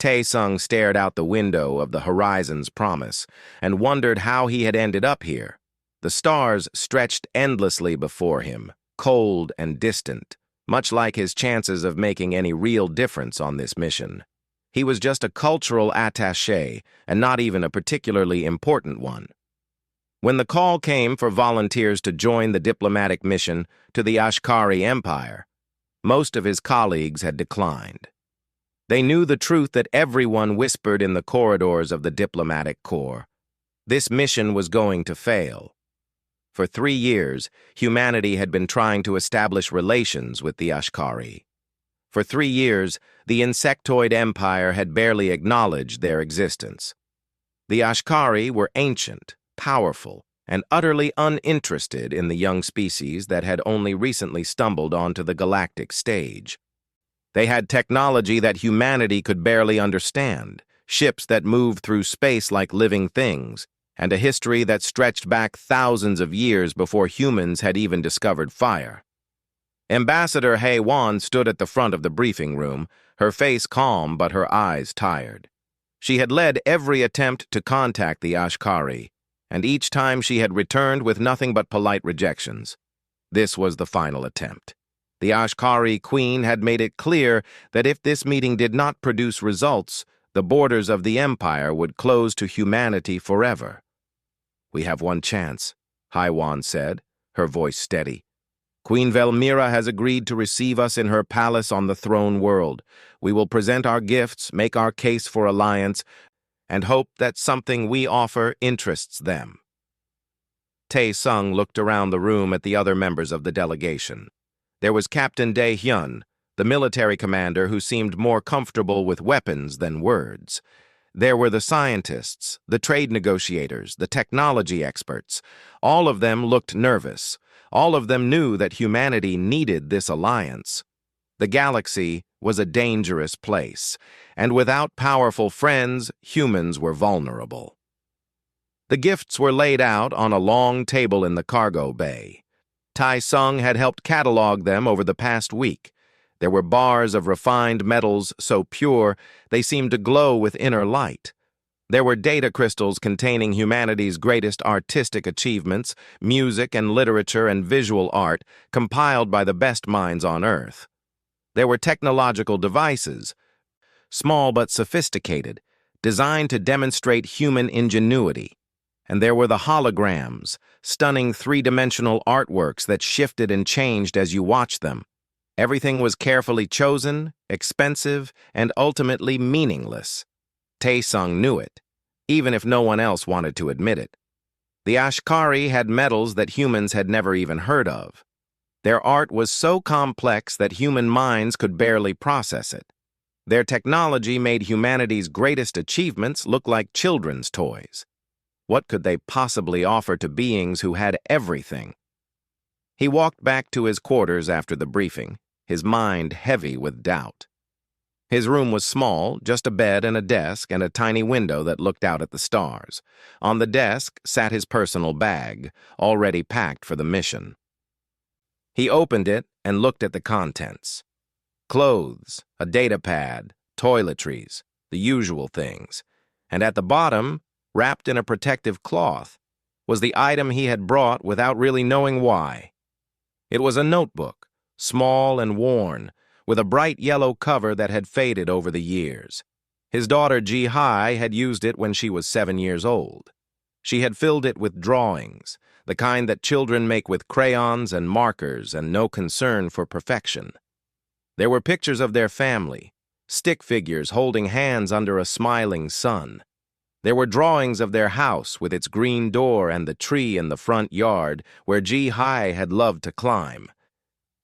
Tae-sung stared out the window of the Horizon's Promise and wondered how he had ended up here. The stars stretched endlessly before him, cold and distant, much like his chances of making any real difference on this mission. He was just a cultural attaché, and not even a particularly important one. When the call came for volunteers to join the diplomatic mission to the Ashkari Empire, most of his colleagues had declined. They knew the truth that everyone whispered in the corridors of the diplomatic corps. This mission was going to fail. For 3 years, humanity had been trying to establish relations with the Ashkari. For 3 years, the insectoid empire had barely acknowledged their existence. The Ashkari were ancient, powerful, and utterly uninterested in the young species that had only recently stumbled onto the galactic stage. They had technology that humanity could barely understand, ships that moved through space like living things, and a history that stretched back thousands of years before humans had even discovered fire. Ambassador Hae-won stood at the front of the briefing room, her face calm but her eyes tired. She had led every attempt to contact the Ashkari, and each time she had returned with nothing but polite rejections. This was the final attempt. The Ashkari Queen had made it clear that if this meeting did not produce results, the borders of the empire would close to humanity forever. "We have one chance," Hae-won said, her voice steady. "Queen Velmira has agreed to receive us in her palace on the throne world. We will present our gifts, make our case for alliance, and hope that something we offer interests them." Tae-sung looked around the room at the other members of the delegation. There was Captain Dae-hyun, the military commander who seemed more comfortable with weapons than words. There were the scientists, the trade negotiators, the technology experts. All of them looked nervous. All of them knew that humanity needed this alliance. The galaxy was a dangerous place, and without powerful friends, humans were vulnerable. The gifts were laid out on a long table in the cargo bay. Tae-sung had helped catalog them over the past week. There were bars of refined metals so pure they seemed to glow with inner light. There were data crystals containing humanity's greatest artistic achievements, music and literature and visual art, compiled by the best minds on Earth. There were technological devices, small but sophisticated, designed to demonstrate human ingenuity. And there were the holograms, stunning three-dimensional artworks that shifted and changed as you watched them. Everything was carefully chosen, expensive, and ultimately meaningless. Tae-sung knew it, even if no one else wanted to admit it. The Ashkari had metals that humans had never even heard of. Their art was so complex that human minds could barely process it. Their technology made humanity's greatest achievements look like children's toys. What could they possibly offer to beings who had everything? He walked back to his quarters after the briefing, his mind heavy with doubt. His room was small, just a bed and a desk and a tiny window that looked out at the stars. On the desk sat his personal bag, already packed for the mission. He opened it and looked at the contents. Clothes, a data pad, toiletries, the usual things. And at the bottom, wrapped in a protective cloth, was the item he had brought without really knowing why. It was a notebook, small and worn, with a bright yellow cover that had faded over the years. His daughter Ji-hai had used it when she was 7 years old. She had filled it with drawings, the kind that children make with crayons and markers and no concern for perfection. There were pictures of their family, stick figures holding hands under a smiling sun. There were drawings of their house with its green door and the tree in the front yard where Ji-hai had loved to climb.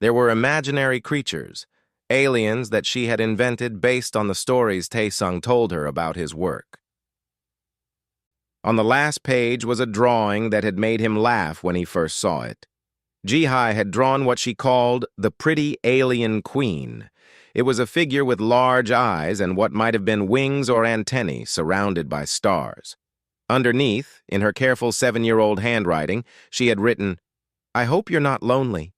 There were imaginary creatures, aliens that she had invented based on the stories Tae-sung told her about his work. On the last page was a drawing that had made him laugh when he first saw it. Ji-hai had drawn what she called the pretty alien queen. It was a figure with large eyes and what might have been wings or antennae surrounded by stars. Underneath, in her careful 7-year-old handwriting, she had written, "I hope you're not lonely."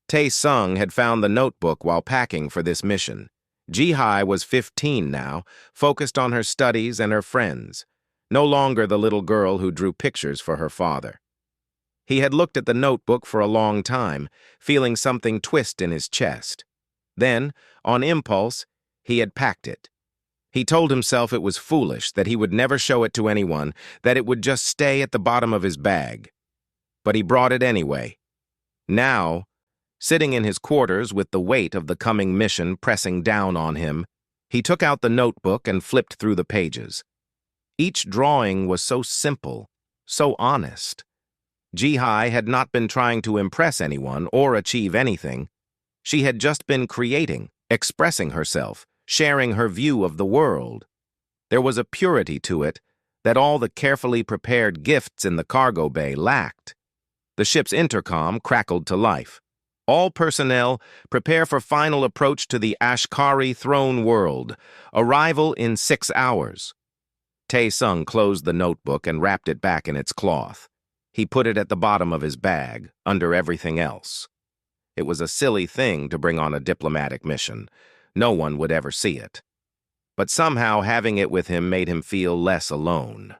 Tae-sung had found the notebook while packing for this mission. Jihai was 15 now, focused on her studies and her friends, no longer the little girl who drew pictures for her father. He had looked at the notebook for a long time, feeling something twist in his chest. Then, on impulse, he had packed it. He told himself it was foolish, that he would never show it to anyone, that it would just stay at the bottom of his bag. But he brought it anyway. Now, sitting in his quarters with the weight of the coming mission pressing down on him, he took out the notebook and flipped through the pages. Each drawing was so simple, so honest. Jihai had not been trying to impress anyone or achieve anything. She had just been creating, expressing herself, sharing her view of the world. There was a purity to it that all the carefully prepared gifts in the cargo bay lacked. The ship's intercom crackled to life. All personnel, prepare for final approach to the Ashkari throne world. Arrival in 6 hours. Tae-sung closed the notebook and wrapped it back in its cloth. He put it at the bottom of his bag, under everything else. It was a silly thing to bring on a diplomatic mission. No one would ever see it. But somehow having it with him made him feel less alone.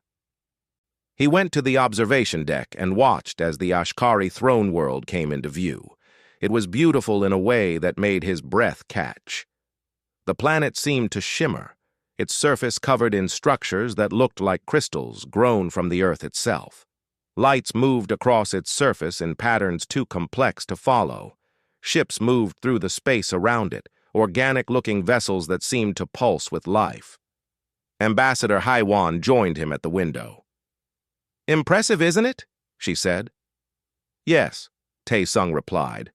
He went to the observation deck and watched as the Ashkari throne world came into view. It was beautiful in a way that made his breath catch. The planet seemed to shimmer, its surface covered in structures that looked like crystals grown from the earth itself. Lights moved across its surface in patterns too complex to follow. Ships moved through the space around it, organic-looking vessels that seemed to pulse with life. Ambassador Haiwan joined him at the window. "Impressive, isn't it?" she said. "Yes," Tae-sung replied.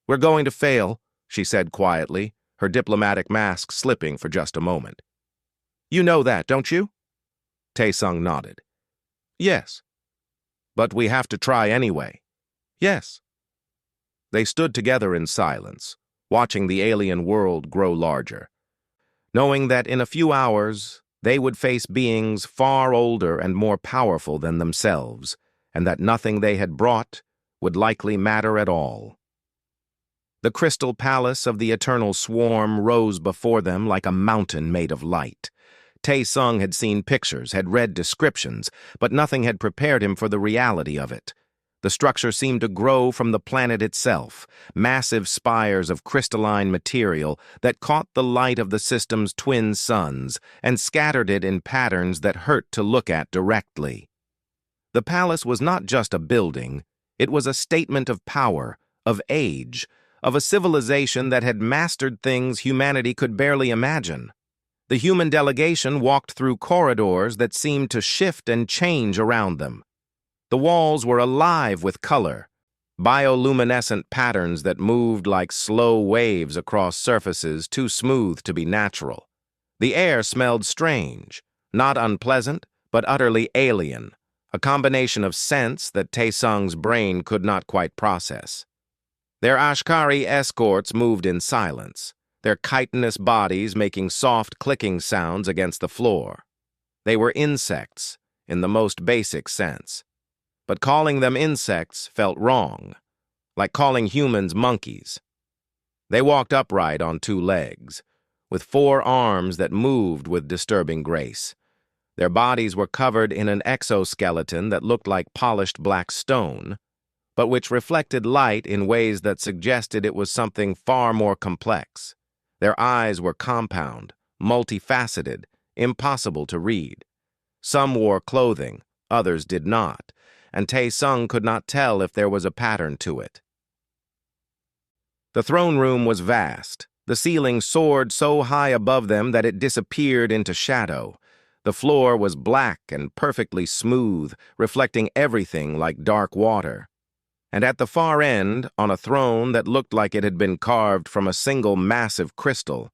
"We're going to fail," she said quietly, her diplomatic mask slipping for just a moment. "You know that, don't you?" Tae-sung nodded. "Yes." "But we have to try anyway." "Yes." They stood together in silence, watching the alien world grow larger, knowing that in a few hours they would face beings far older and more powerful than themselves, and that nothing they had brought would likely matter at all. The crystal palace of the eternal swarm rose before them like a mountain made of light. Tae-sung had seen pictures, had read descriptions, but nothing had prepared him for the reality of it. The structure seemed to grow from the planet itself, massive spires of crystalline material that caught the light of the system's twin suns and scattered it in patterns that hurt to look at directly. The palace was not just a building, it was a statement of power, of age, of a civilization that had mastered things humanity could barely imagine. The human delegation walked through corridors that seemed to shift and change around them. The walls were alive with color, bioluminescent patterns that moved like slow waves across surfaces too smooth to be natural. The air smelled strange, not unpleasant, but utterly alien, a combination of scents that Tae-sung's brain could not quite process. Their Ashkari escorts moved in silence, their chitinous bodies making soft clicking sounds against the floor. They were insects, in the most basic sense. But calling them insects felt wrong, like calling humans monkeys. They walked upright on 2 legs, with 4 arms that moved with disturbing grace. Their bodies were covered in an exoskeleton that looked like polished black stone, but which reflected light in ways that suggested it was something far more complex. Their eyes were compound, multifaceted, impossible to read. Some wore clothing, others did not, and Tae-sung could not tell if there was a pattern to it. The throne room was vast. The ceiling soared so high above them that it disappeared into shadow. The floor was black and perfectly smooth, reflecting everything like dark water. And at the far end, on a throne that looked like it had been carved from a single massive crystal,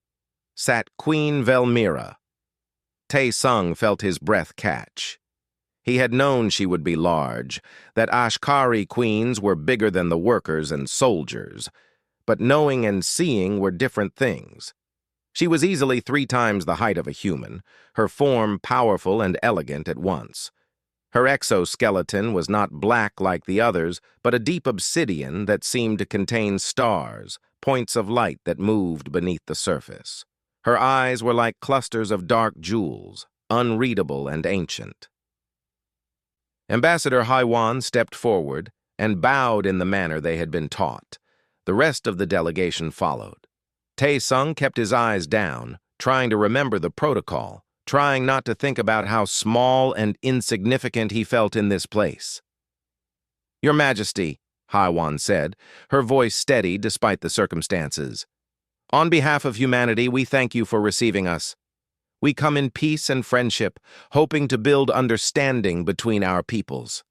sat Queen Velmira. Tae-sung felt his breath catch. He had known she would be large, that Ashkari queens were bigger than the workers and soldiers, but knowing and seeing were different things. She was easily 3 times the height of a human, her form powerful and elegant at once. Her exoskeleton was not black like the others, but a deep obsidian that seemed to contain stars, points of light that moved beneath the surface. Her eyes were like clusters of dark jewels, unreadable and ancient. Ambassador Haiwan stepped forward and bowed in the manner they had been taught. The rest of the delegation followed. Tae-sung kept his eyes down, trying to remember the protocol, trying not to think about how small and insignificant he felt in this place. "Your Majesty," Haiwan said, her voice steady despite the circumstances. "On behalf of humanity, we thank you for receiving us. We come in peace and friendship, hoping to build understanding between our peoples."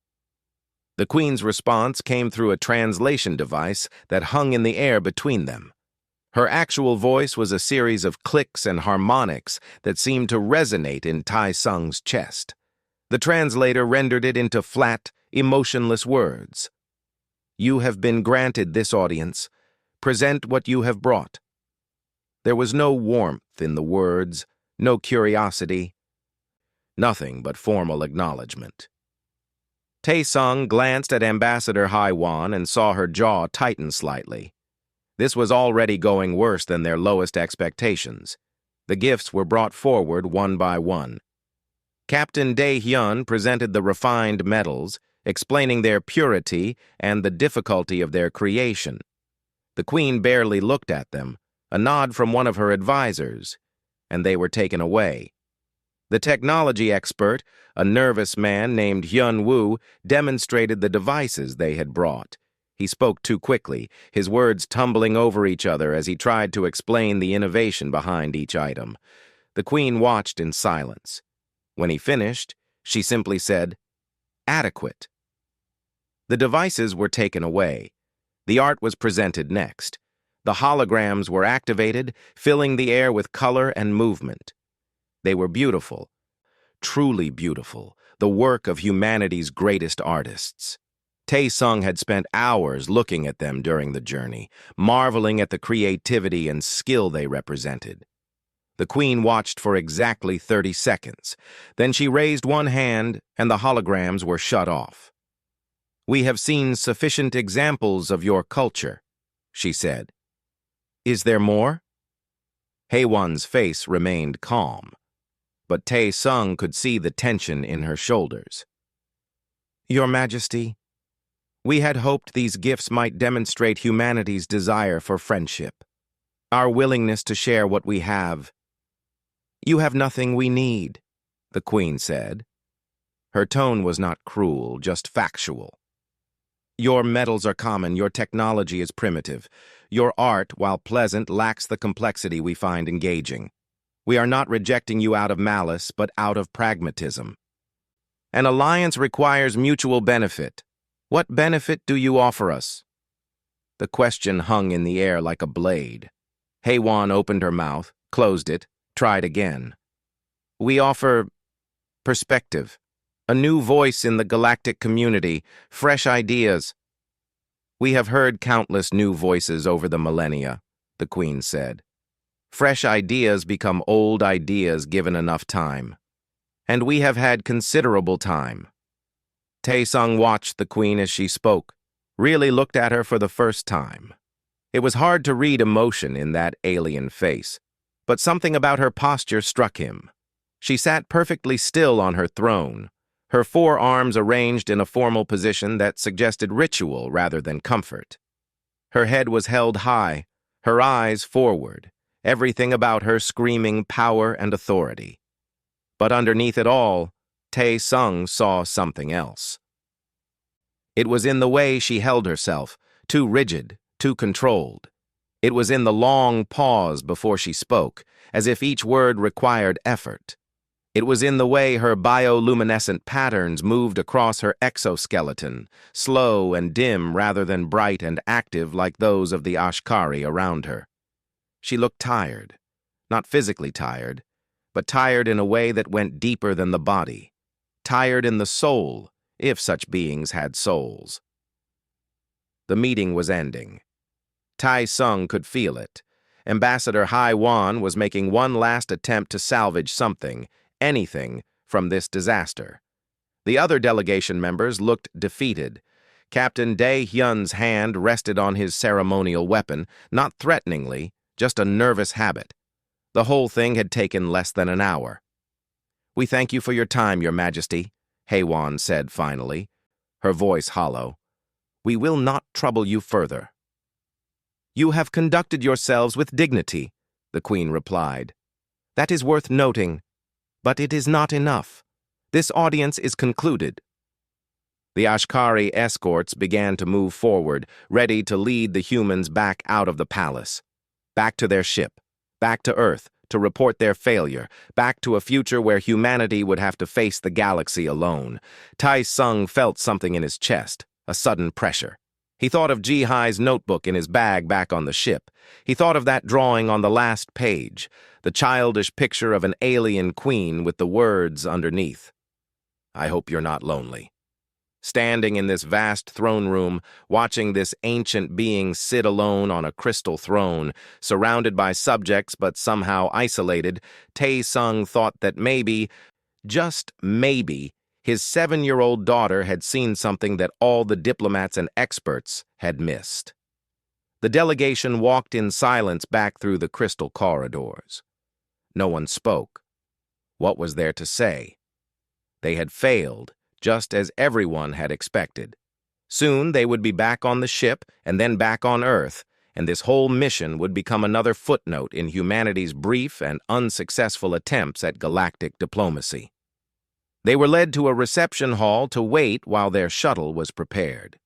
The Queen's response came through a translation device that hung in the air between them. Her actual voice was a series of clicks and harmonics that seemed to resonate in Tai-sung's chest. The translator rendered it into flat, emotionless words. "You have been granted this audience. Present what you have brought." There was no warmth in the words, no curiosity, nothing but formal acknowledgement. Tae-sung glanced at Ambassador Haiwan and saw her jaw tighten slightly. This was already going worse than their lowest expectations. The gifts were brought forward one by one. Captain Dae-hyun presented the refined metals, explaining their purity and the difficulty of their creation. The Queen barely looked at them, a nod from one of her advisors, and they were taken away. The technology expert, a nervous man named Hyun-woo, demonstrated the devices they had brought. He spoke too quickly, his words tumbling over each other as he tried to explain the innovation behind each item. The Queen watched in silence. When he finished, she simply said, "Adequate." The devices were taken away. The art was presented next. The holograms were activated, filling the air with color and movement. They were beautiful, truly beautiful, the work of humanity's greatest artists. Tae-sung had spent hours looking at them during the journey, marveling at the creativity and skill they represented. The Queen watched for exactly 30 seconds. Then she raised one hand, and the holograms were shut off. "We have seen sufficient examples of your culture," she said. "Is there more?" Haewon's face remained calm, but Tae-sung could see the tension in her shoulders. "Your Majesty, we had hoped these gifts might demonstrate humanity's desire for friendship, our willingness to share what we have." "You have nothing we need," the Queen said. Her tone was not cruel, just factual. "Your metals are common, your technology is primitive. Your art, while pleasant, lacks the complexity we find engaging. We are not rejecting you out of malice, but out of pragmatism. An alliance requires mutual benefit. What benefit do you offer us?" The question hung in the air like a blade. Haewon opened her mouth, closed it, tried again. "We offer perspective, a new voice in the galactic community, fresh ideas." "We have heard countless new voices over the millennia," the Queen said. "Fresh ideas become old ideas given enough time. And we have had considerable time." Tae-sung watched the Queen as she spoke, really looked at her for the first time. It was hard to read emotion in that alien face, but something about her posture struck him. She sat perfectly still on her throne, her forearms arranged in a formal position that suggested ritual rather than comfort. Her head was held high, her eyes forward, everything about her screaming power and authority. But underneath it all, Tae-sung saw something else. It was in the way she held herself, too rigid, too controlled. It was in the long pause before she spoke, as if each word required effort. It was in the way her bioluminescent patterns moved across her exoskeleton, slow and dim rather than bright and active like those of the Ashkari around her. She looked tired, not physically tired, but tired in a way that went deeper than the body, tired in the soul, if such beings had souls. The meeting was ending. Tae-sung could feel it. Ambassador Haiwan was making one last attempt to salvage something, anything, from this disaster. The other delegation members looked defeated. Captain Dae-hyun's hand rested on his ceremonial weapon, not threateningly, just a nervous habit. The whole thing had taken less than an hour. "We thank you for your time, Your Majesty," HFY said finally, her voice hollow. "We will not trouble you further." "You have conducted yourselves with dignity," the Queen replied. "That is worth noting, but it is not enough. This audience is concluded." The Ashkari escorts began to move forward, ready to lead the humans back out of the palace, back to their ship, back to Earth to report their failure, back to a future where humanity would have to face the galaxy alone. Tai Sung felt something in his chest, a sudden pressure. He thought of Ji-Hai's notebook in his bag back on the ship. He thought of that drawing on the last page, the childish picture of an alien queen with the words underneath. "I hope you're not lonely." Standing in this vast throne room, watching this ancient being sit alone on a crystal throne, surrounded by subjects but somehow isolated, Tai Sung thought that maybe, just maybe, his 7-year-old daughter had seen something that all the diplomats and experts had missed. The delegation walked in silence back through the crystal corridors. No one spoke. What was there to say? They had failed, just as everyone had expected. Soon they would be back on the ship and then back on Earth, and this whole mission would become another footnote in humanity's brief and unsuccessful attempts at galactic diplomacy. They were led to a reception hall to wait while their shuttle was prepared.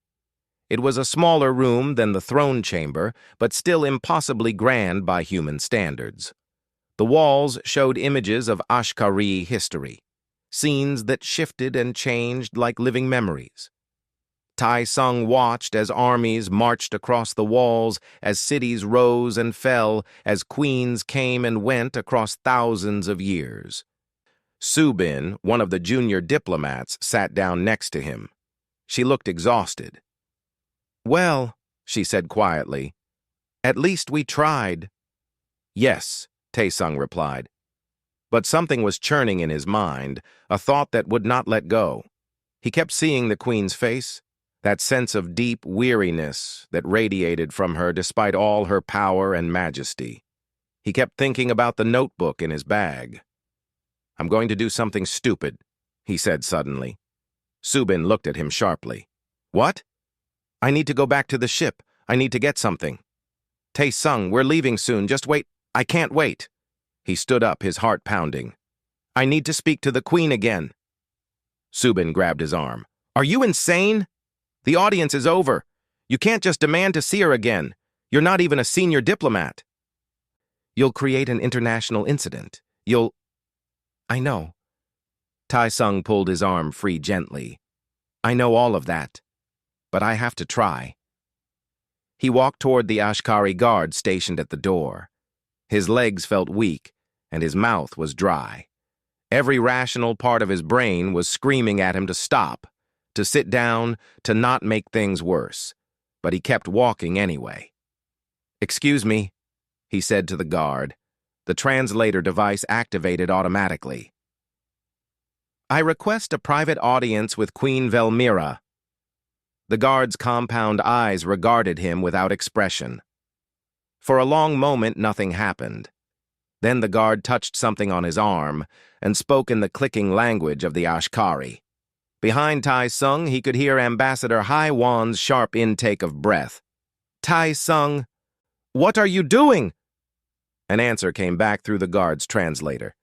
It was a smaller room than the throne chamber, but still impossibly grand by human standards. The walls showed images of Ashkari history, scenes that shifted and changed like living memories. Tai Sung watched as armies marched across the walls, as cities rose and fell, as queens came and went across thousands of years. Subin, one of the junior diplomats, sat down next to him. She looked exhausted. "Well," she said quietly, "at least we tried." "Yes," Tai Sung replied. But something was churning in his mind, a thought that would not let go. He kept seeing the Queen's face, that sense of deep weariness that radiated from her despite all her power and majesty. He kept thinking about the notebook in his bag. "I'm going to do something stupid," he said suddenly. Subin looked at him sharply. "What?" "I need to go back to the ship. I need to get something." "Tai Sung, we're leaving soon. Just wait. I can't wait." He stood up, his heart pounding. "I need to speak to the Queen again." Subin grabbed his arm. "Are you insane? The audience is over. You can't just demand to see her again. You're not even a senior diplomat." "You'll create an international incident. I know." Tai Sung pulled his arm free gently. "I know all of that, but I have to try." He walked toward the Ashkari guard stationed at the door. His legs felt weak, and his mouth was dry. Every rational part of his brain was screaming at him to stop, to sit down, to not make things worse. But he kept walking anyway. "Excuse me," he said to the guard. The translator device activated automatically. "I request a private audience with Queen Velmira." The guard's compound eyes regarded him without expression. For a long moment, nothing happened. Then the guard touched something on his arm and spoke in the clicking language of the Ashkari. Behind Tai Sung, he could hear Ambassador HFY's sharp intake of breath. "Tai Sung, what are you doing?" An answer came back through the guard's translator.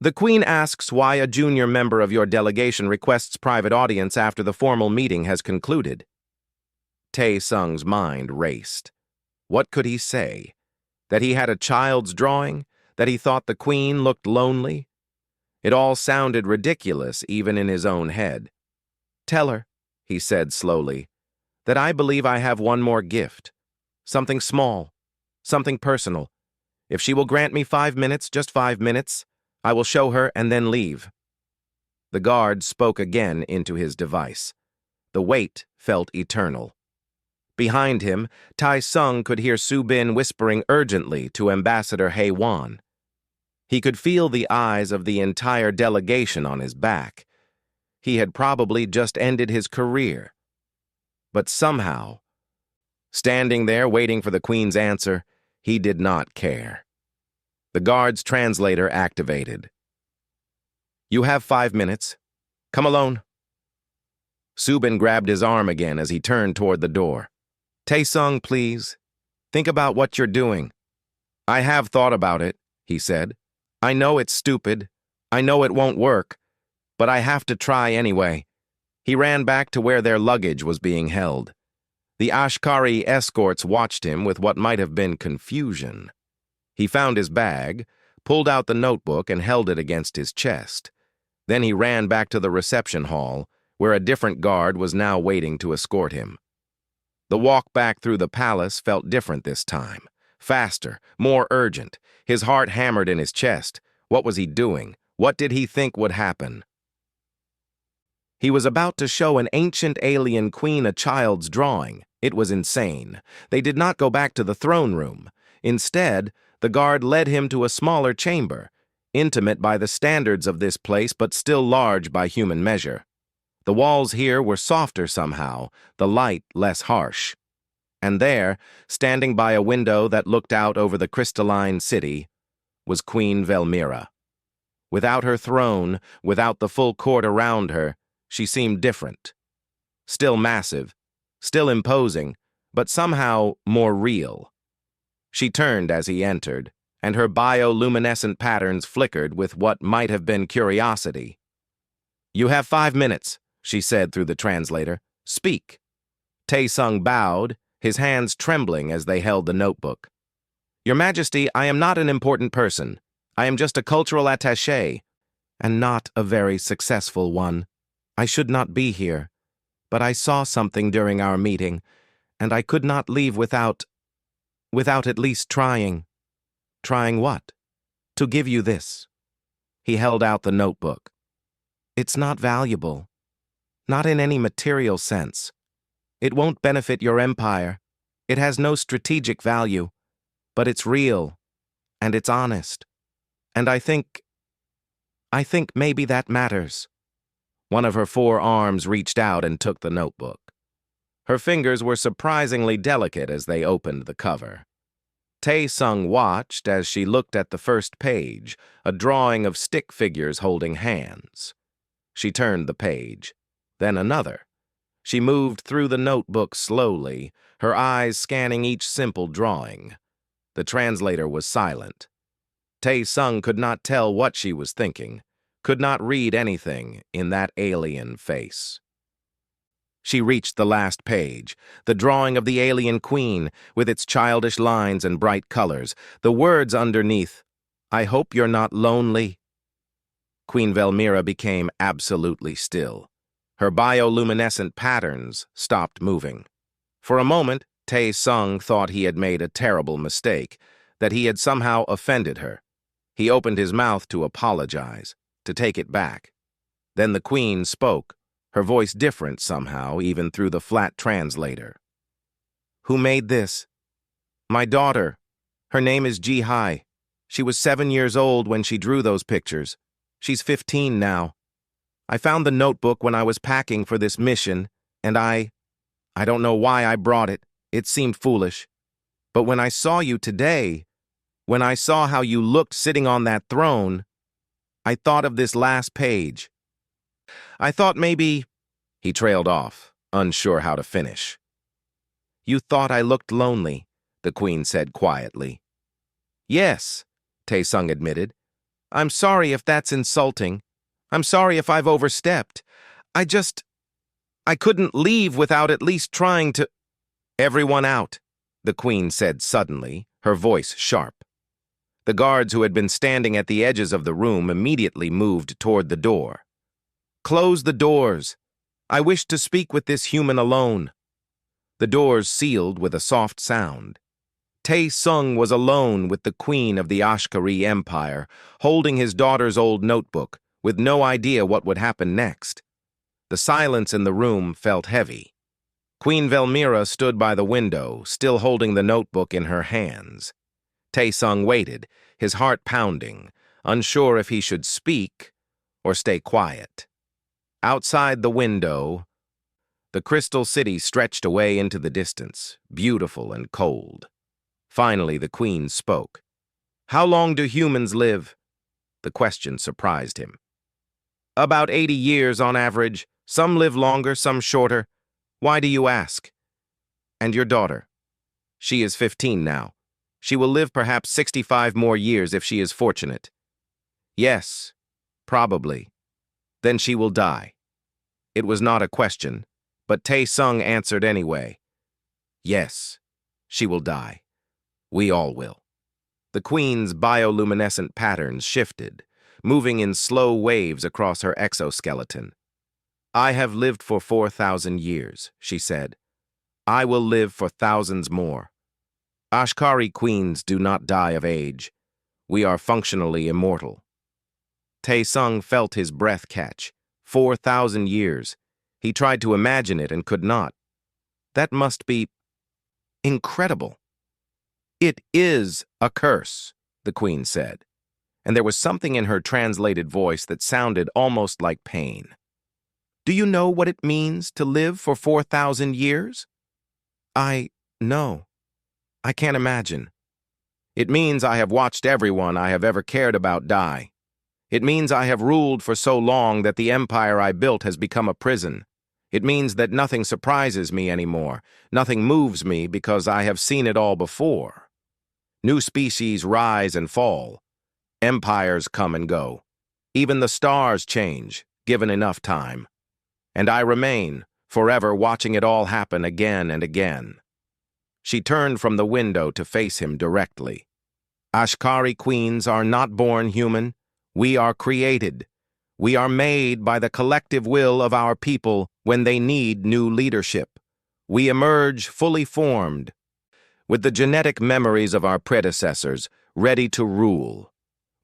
"The Queen asks why a junior member of your delegation requests private audience after the formal meeting has concluded." Tai Sung's mind raced. What could he say? That he had a child's drawing? That he thought the Queen looked lonely? It all sounded ridiculous, even in his own head. "Tell her," he said slowly, "that I believe I have one more gift. Something small, something personal. If she will grant me 5 minutes, just 5 minutes, I will show her and then leave." The guard spoke again into his device. The wait felt eternal. Behind him, Tai Sung could hear Subin whispering urgently to Ambassador HFY. He could feel the eyes of the entire delegation on his back. He had probably just ended his career. But somehow, standing there waiting for the Queen's answer, he did not care. The guard's translator activated. "You have 5 minutes. Come alone." Subin grabbed his arm again as he turned toward the door. "Taesung, please. Think about what you're doing." "I have thought about it," he said. "I know it's stupid. I know it won't work. But I have to try anyway." He ran back to where their luggage was being held. The Ashkari escorts watched him with what might have been confusion. He found his bag, pulled out the notebook, and held it against his chest. Then he ran back to the reception hall, where a different guard was now waiting to escort him. The walk back through the palace felt different this time. Faster, more urgent. His heart hammered in his chest. What was he doing? What did he think would happen? He was about to show an ancient alien queen a child's drawing. It was insane. They did not go back to the throne room. Instead, the guard led him to a smaller chamber, intimate by the standards of this place but still large by human measure. The walls here were softer somehow, the light less harsh. And there, standing by a window that looked out over the crystalline city, was Queen Velmira. Without her throne, without the full court around her, she seemed different. Still massive, still imposing, but somehow more real. She turned as he entered, and her bioluminescent patterns flickered with what might have been curiosity. "You have 5 minutes," she said through the translator. "Speak." Taesung bowed, his hands trembling as they held the notebook. "Your Majesty, I am not an important person. I am just a cultural attaché, and not a very successful one. I should not be here, but I saw something during our meeting, and I could not leave without at least trying." "Trying what?" "To give you this." He held out the notebook. "It's not valuable. Not in any material sense. It won't benefit your empire. It has no strategic value. But it's real, and it's honest. And I think maybe that matters." One of her 4 arms reached out and took the notebook. Her fingers were surprisingly delicate as they opened the cover. Taesung watched as she looked at the first page, a drawing of stick figures holding hands. She turned the page, then another. She moved through the notebook slowly, her eyes scanning each simple drawing. The translator was silent. Taesung could not tell what she was thinking, could not read anything in that alien face. She reached the last page, the drawing of the alien queen, with its childish lines and bright colors, the words underneath, "I hope you're not lonely." Queen Velmira became absolutely still. Her bioluminescent patterns stopped moving. For a moment, Taesung thought he had made a terrible mistake, that he had somehow offended her. He opened his mouth to apologize, to take it back. Then the queen spoke, her voice different somehow, even through the flat translator. "Who made this?" "My daughter. Her name is Ji-hai. She was 7 years old when she drew those pictures. She's 15 now. I found the notebook when I was packing for this mission, and I don't know why I brought it. It seemed foolish. But when I saw you today, when I saw how you looked sitting on that throne, I thought of this last page. I thought maybe—" He trailed off, unsure how to finish. "You thought I looked lonely," the queen said quietly. "Yes," Taesung admitted. "I'm sorry if that's insulting. I'm sorry if I've overstepped. I couldn't leave without at least trying to—" "Everyone out," the queen said suddenly, her voice sharp. The guards who had been standing at the edges of the room immediately moved toward the door. "Close the doors. I wish to speak with this human alone." The doors sealed with a soft sound. Taesung was alone with the queen of the Ashkari Empire, holding his daughter's old notebook, with no idea what would happen next. The silence in the room felt heavy. Queen Velmira stood by the window, still holding the notebook in her hands. Taesung waited, his heart pounding, unsure if he should speak or stay quiet. Outside the window, the crystal city stretched away into the distance, beautiful and cold. Finally, the queen spoke. How long do humans live? The question surprised him. About 80 years on average. Some live longer, some shorter. Why do you ask? And your daughter? She is 15 now. She will live perhaps 65 more years if she is fortunate. Yes, probably. Then she will die. It was not a question, but Tae-sung answered anyway. Yes, she will die. We all will. The Queen's bioluminescent patterns shifted, moving in slow waves across her exoskeleton. I have lived for 4,000 years, she said. I will live for thousands more. Ashkari queens do not die of age. We are functionally immortal. Tae-sung felt his breath catch. 4,000 years. He tried to imagine it and could not. That must be incredible. It is a curse, the Queen said, and there was something in her translated voice that sounded almost like pain. Do you know what it means to live for 4,000 years? No. I can't imagine. It means I have watched everyone I have ever cared about die. It means I have ruled for so long that the empire I built has become a prison. It means that nothing surprises me anymore. Nothing moves me because I have seen it all before. New species rise and fall. Empires come and go. Even the stars change, given enough time. And I remain, forever watching it all happen again and again. She turned from the window to face him directly. Ashkari queens are not born human. We are created. We are made by the collective will of our people when they need new leadership. We emerge fully formed, with the genetic memories of our predecessors, ready to rule.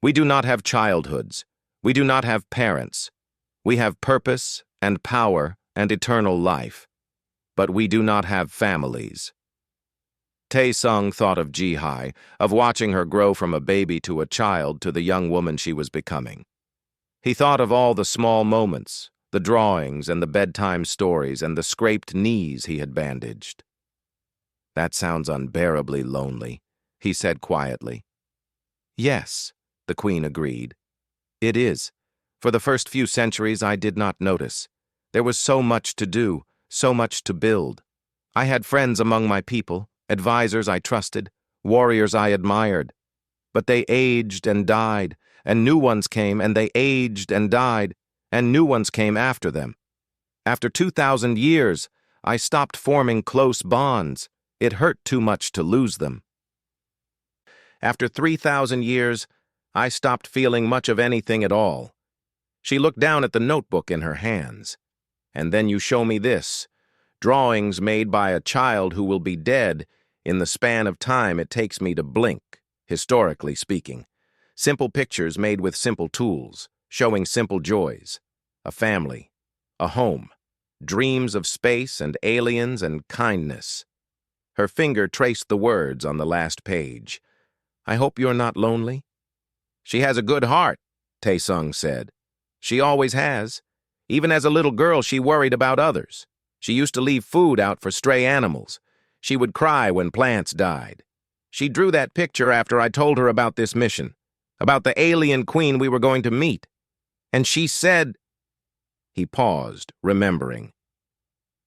We do not have childhoods. We do not have parents. We have purpose and power and eternal life. But we do not have families. Tae-sung thought of Ji-hai, of watching her grow from a baby to a child to the young woman she was becoming. He thought of all the small moments, the drawings and the bedtime stories and the scraped knees he had bandaged. That sounds unbearably lonely, he said quietly. Yes, the Queen agreed. It is. For the first few centuries I did not notice. There was so much to do, so much to build. I had friends among my people, advisors I trusted, warriors I admired. But they aged and died, and new ones came, and they aged and died, and new ones came after them. After 2,000 years, I stopped forming close bonds. It hurt too much to lose them. After 3,000 years, I stopped feeling much of anything at all. She looked down at the notebook in her hands. And then you show me this, drawings made by a child who will be dead in the span of time it takes me to blink, historically speaking. Simple pictures made with simple tools, showing simple joys. A family, a home, dreams of space and aliens and kindness. Her finger traced the words on the last page. I hope you're not lonely. She has a good heart, Tae-sung said. She always has. Even as a little girl, she worried about others. She used to leave food out for stray animals. She would cry when plants died. She drew that picture after I told her about this mission, about the alien queen we were going to meet. And she said... He paused, remembering.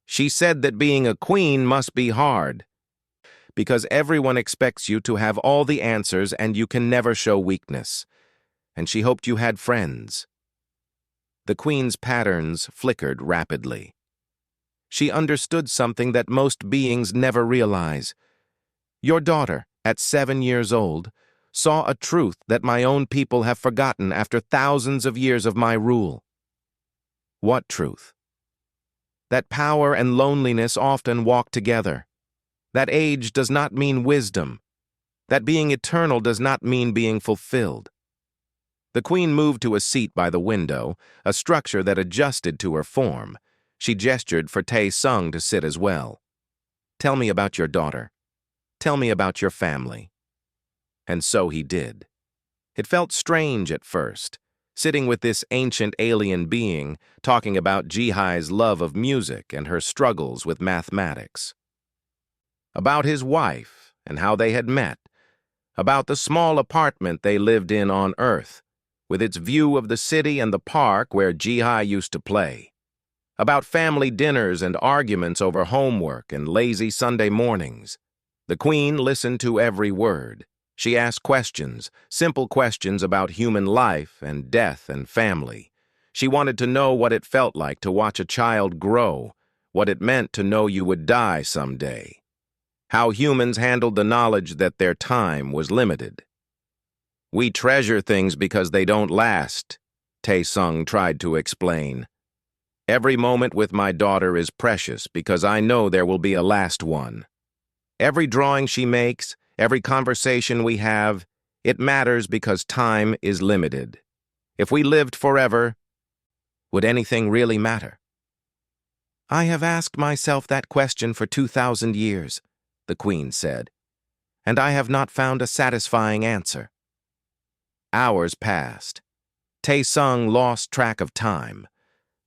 She said that being a queen must be hard, because everyone expects you to have all the answers and you can never show weakness. And she hoped you had friends. The Queen's patterns flickered rapidly. She understood something that most beings never realize. Your daughter, at 7 years old, saw a truth that my own people have forgotten after thousands of years of my rule. What truth? That power and loneliness often walk together. That age does not mean wisdom. That being eternal does not mean being fulfilled. The Queen moved to a seat by the window, a structure that adjusted to her form. She gestured for Tae-sung to sit as well. Tell me about your daughter. Tell me about your family. And so he did. It felt strange at first, sitting with this ancient alien being, talking about Ji-hai's love of music and her struggles with mathematics. About his wife and how they had met, about the small apartment they lived in on Earth, with its view of the city and the park where Jihai used to play, about family dinners and arguments over homework and lazy Sunday mornings. The Queen listened to every word. She asked questions, simple questions about human life and death and family. She wanted to know what it felt like to watch a child grow, what it meant to know you would die someday, how humans handled the knowledge that their time was limited. "We treasure things because they don't last," Tae-sung tried to explain. "Every moment with my daughter is precious because I know there will be a last one. Every drawing she makes, every conversation we have, it matters because time is limited. If we lived forever, would anything really matter?" "I have asked myself that question for 2,000 years, the Queen said, "and I have not found a satisfying answer." Hours passed. Tae-sung lost track of time.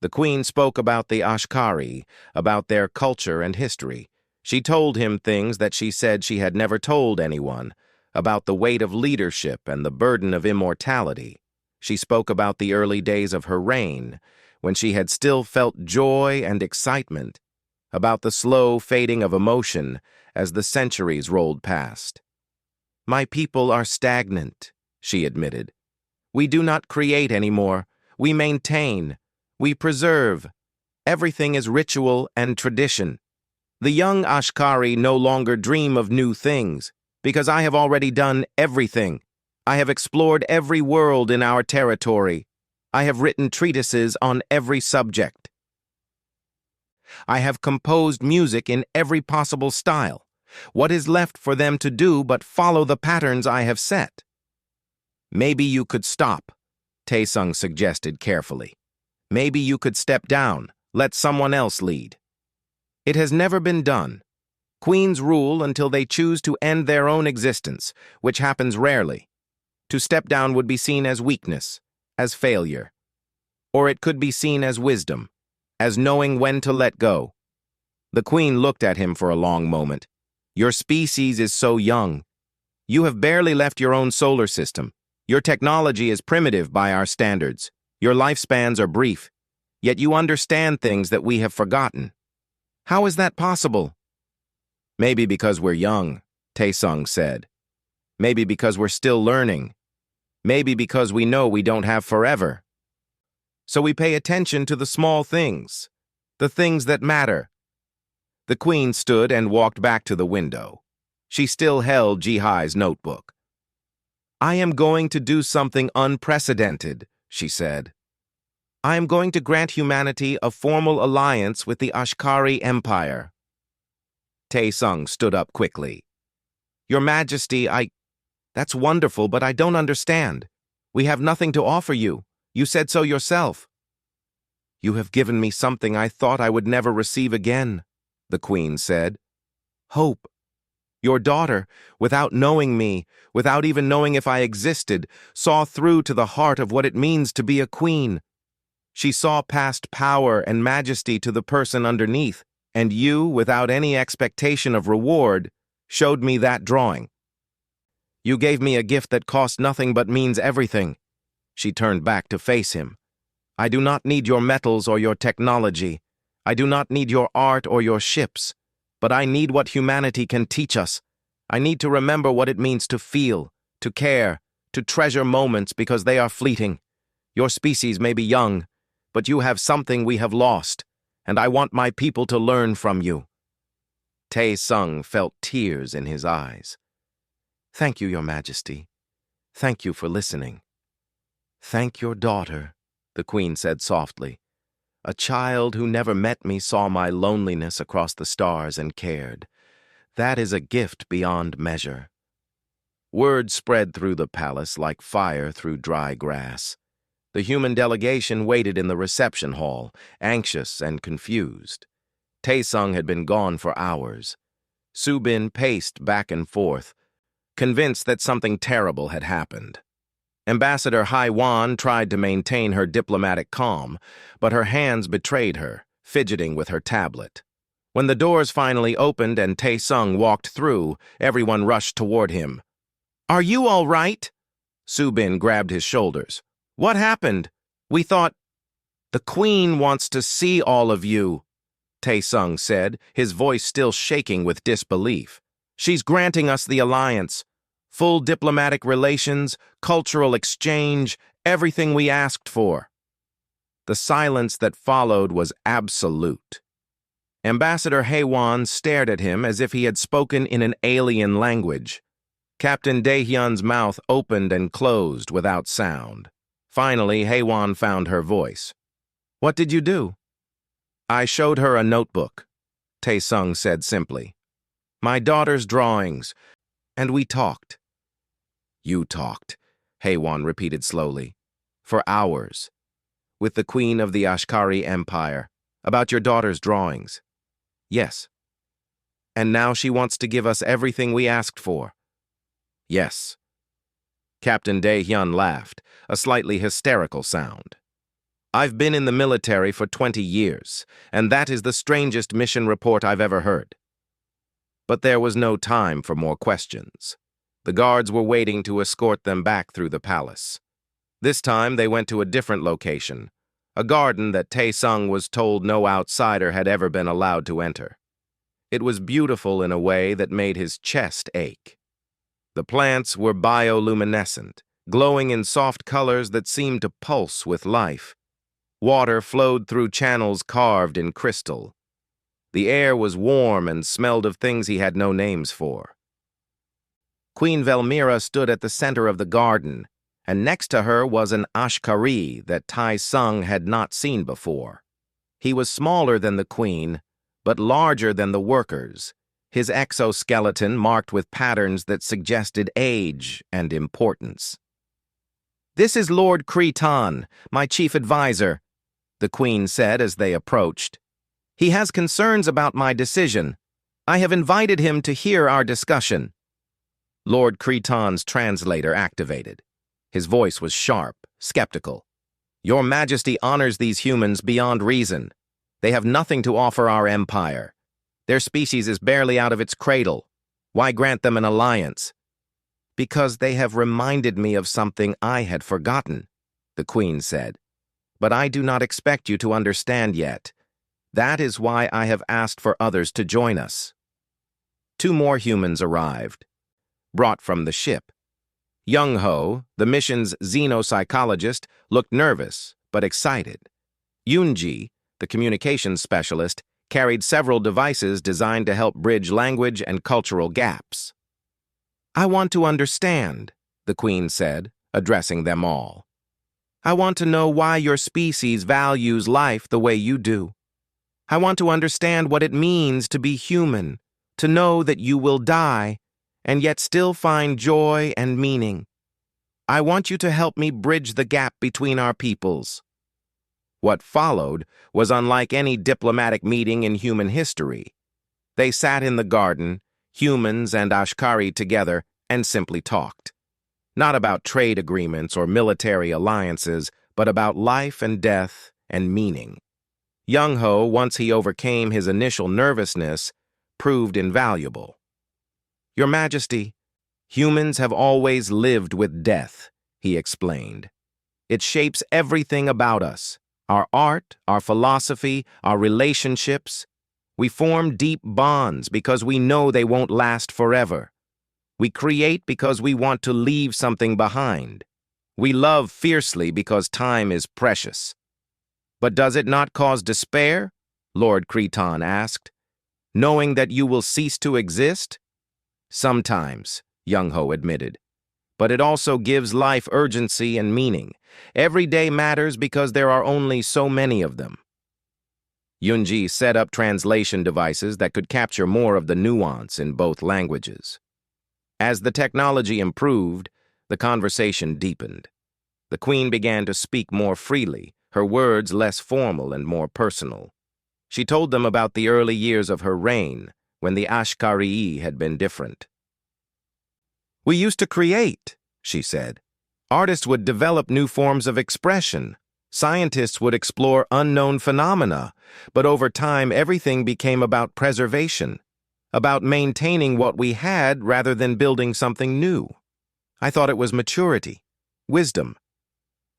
The Queen spoke about the Ashkari, about their culture and history. She told him things that she said she had never told anyone, about the weight of leadership and the burden of immortality. She spoke about the early days of her reign, when she had still felt joy and excitement, about the slow fading of emotion as the centuries rolled past. "My people are stagnant," she admitted. "We do not create anymore. We maintain. We preserve. Everything is ritual and tradition. The young Ashkari no longer dream of new things, because I have already done everything. I have explored every world in our territory. I have written treatises on every subject. I have composed music in every possible style. What is left for them to do but follow the patterns I have set?" "Maybe you could stop," Tae-sung suggested carefully. "Maybe you could step down, let someone else lead. It has never been done. Queens rule until they choose to end their own existence, which happens rarely. To step down would be seen as weakness, as failure. Or it could be seen as wisdom, as knowing when to let go." The Queen looked at him for a long moment. "Your species is so young. You have barely left your own solar system. Your technology is primitive by our standards. Your lifespans are brief. Yet you understand things that we have forgotten. How is that possible?" "Maybe because we're young," Tae-sung said. "Maybe because we're still learning. Maybe because we know we don't have forever. So we pay attention to the small things, the things that matter." The Queen stood and walked back to the window. She still held Jihai's notebook. "I am going to do something unprecedented," she said. "I am going to grant humanity a formal alliance with the Ashkari Empire." Tae-sung stood up quickly. "Your Majesty, That's wonderful, but I don't understand. We have nothing to offer you. You said so yourself." "You have given me something I thought I would never receive again," the Queen said. "Hope. Your daughter, without knowing me, without even knowing if I existed, saw through to the heart of what it means to be a queen. She saw past power and majesty to the person underneath, and you, without any expectation of reward, showed me that drawing. You gave me a gift that cost nothing but means everything." She turned back to face him. "I do not need your metals or your technology. I do not need your art or your ships. But I need what humanity can teach us. I need to remember what it means to feel, to care, to treasure moments because they are fleeting. Your species may be young, but you have something we have lost, and I want my people to learn from you." Tae-sung felt tears in his eyes. "Thank you, Your Majesty. Thank you for listening." "Thank your daughter," the Queen said softly. "A child who never met me saw my loneliness across the stars and cared. That is a gift beyond measure." Word spread through the palace like fire through dry grass. The human delegation waited in the reception hall, anxious and confused. Tae-sung had been gone for hours. Subin paced back and forth, convinced that something terrible had happened. Ambassador Haiwan tried to maintain her diplomatic calm, but her hands betrayed her, fidgeting with her tablet. When the doors finally opened and Tae-sung walked through, everyone rushed toward him. Are you all right? Subin grabbed his shoulders. What happened? We thought... The Queen wants to see all of you, Tae-sung said, his voice still shaking with disbelief. She's granting us the alliance. Full diplomatic relations, cultural exchange, everything we asked for. The silence that followed was absolute. Ambassador Haewon stared at him as if he had spoken in an alien language. Captain Daehyun's mouth opened and closed without sound. Finally, Haewon found her voice. What did you do? I showed her a notebook, Tae-sung said simply. My daughter's drawings, and we talked. You talked, Haewon repeated slowly. For hours. With the Queen of the Ashkari Empire. About your daughter's drawings. Yes. And now she wants to give us everything we asked for. Yes. Captain Daehyun laughed, a slightly hysterical sound. I've been in the military for 20 years, and that is the strangest mission report I've ever heard. But there was no time for more questions. The guards were waiting to escort them back through the palace. This time they went to a different location, a garden that Tae-sung was told no outsider had ever been allowed to enter. It was beautiful in a way that made his chest ache. The plants were bioluminescent, glowing in soft colors that seemed to pulse with life. Water flowed through channels carved in crystal. The air was warm and smelled of things he had no names for. Queen Velmira stood at the center of the garden, and next to her was an Ashkari that Tae-sung had not seen before. He was smaller than the queen, but larger than the workers, his exoskeleton marked with patterns that suggested age and importance. This is Lord Cretan, my chief advisor, the queen said as they approached. He has concerns about my decision. I have invited him to hear our discussion. Lord Cretan's translator activated. His voice was sharp, skeptical. Your Majesty honors these humans beyond reason. They have nothing to offer our empire. Their species is barely out of its cradle. Why grant them an alliance? Because they have reminded me of something I had forgotten, the queen said. But I do not expect you to understand yet. That is why I have asked for others to join us. 2 more humans arrived, brought from the ship. Young-ho, the mission's xenopsychologist, looked nervous but excited. Yoon-ji, the communications specialist, carried several devices designed to help bridge language and cultural gaps. I want to understand, the queen said, addressing them all. I want to know why your species values life the way you do. I want to understand what it means to be human, to know that you will die, and yet still find joy and meaning. I want you to help me bridge the gap between our peoples. What followed was unlike any diplomatic meeting in human history. They sat in the garden, humans and Ashkari together, and simply talked. Not about trade agreements or military alliances, but about life and death and meaning. Young-ho, once he overcame his initial nervousness, proved invaluable. Your Majesty, humans have always lived with death, he explained. It shapes everything about us, our art, our philosophy, our relationships. We form deep bonds because we know they won't last forever. We create because we want to leave something behind. We love fiercely because time is precious. But does it not cause despair? Lord Cretan asked. Knowing that you will cease to exist? Sometimes, Young-ho admitted. But it also gives life urgency and meaning. Every day matters because there are only so many of them. Yoon-ji set up translation devices that could capture more of the nuance in both languages. As the technology improved, the conversation deepened. The queen began to speak more freely, her words less formal and more personal. She told them about the early years of her reign, when the Ashkari had been different. We used to create, she said. Artists would develop new forms of expression. Scientists would explore unknown phenomena, but over time everything became about preservation, about maintaining what we had rather than building something new. I thought it was maturity, wisdom.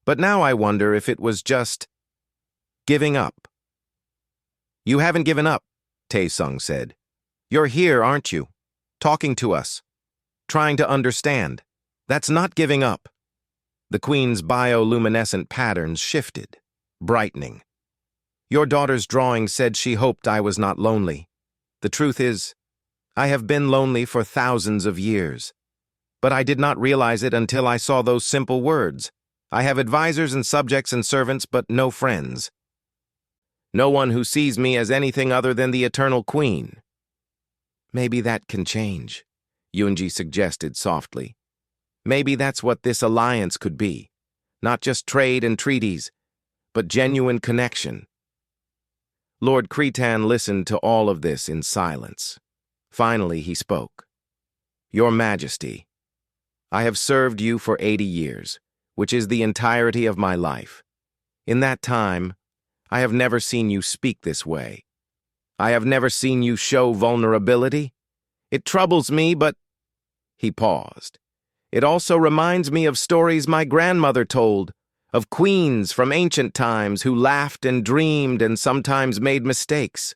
But now I wonder if it was just giving up. You haven't given up, Tae-sung said. You're here, aren't you? Talking to us. Trying to understand. That's not giving up. The Queen's bioluminescent patterns shifted, brightening. Your daughter's drawing said she hoped I was not lonely. The truth is, I have been lonely for thousands of years. But I did not realize it until I saw those simple words. I have advisors and subjects and servants, but no friends. No one who sees me as anything other than the eternal queen. Maybe that can change, Yoonji suggested softly. Maybe that's what this alliance could be. Not just trade and treaties, but genuine connection. Lord Cretan listened to all of this in silence. Finally, he spoke. Your Majesty, I have served you for 80 years, which is the entirety of my life. In that time, I have never seen you speak this way. I have never seen you show vulnerability. It troubles me, but... He paused. It also reminds me of stories my grandmother told, of queens from ancient times who laughed and dreamed and sometimes made mistakes.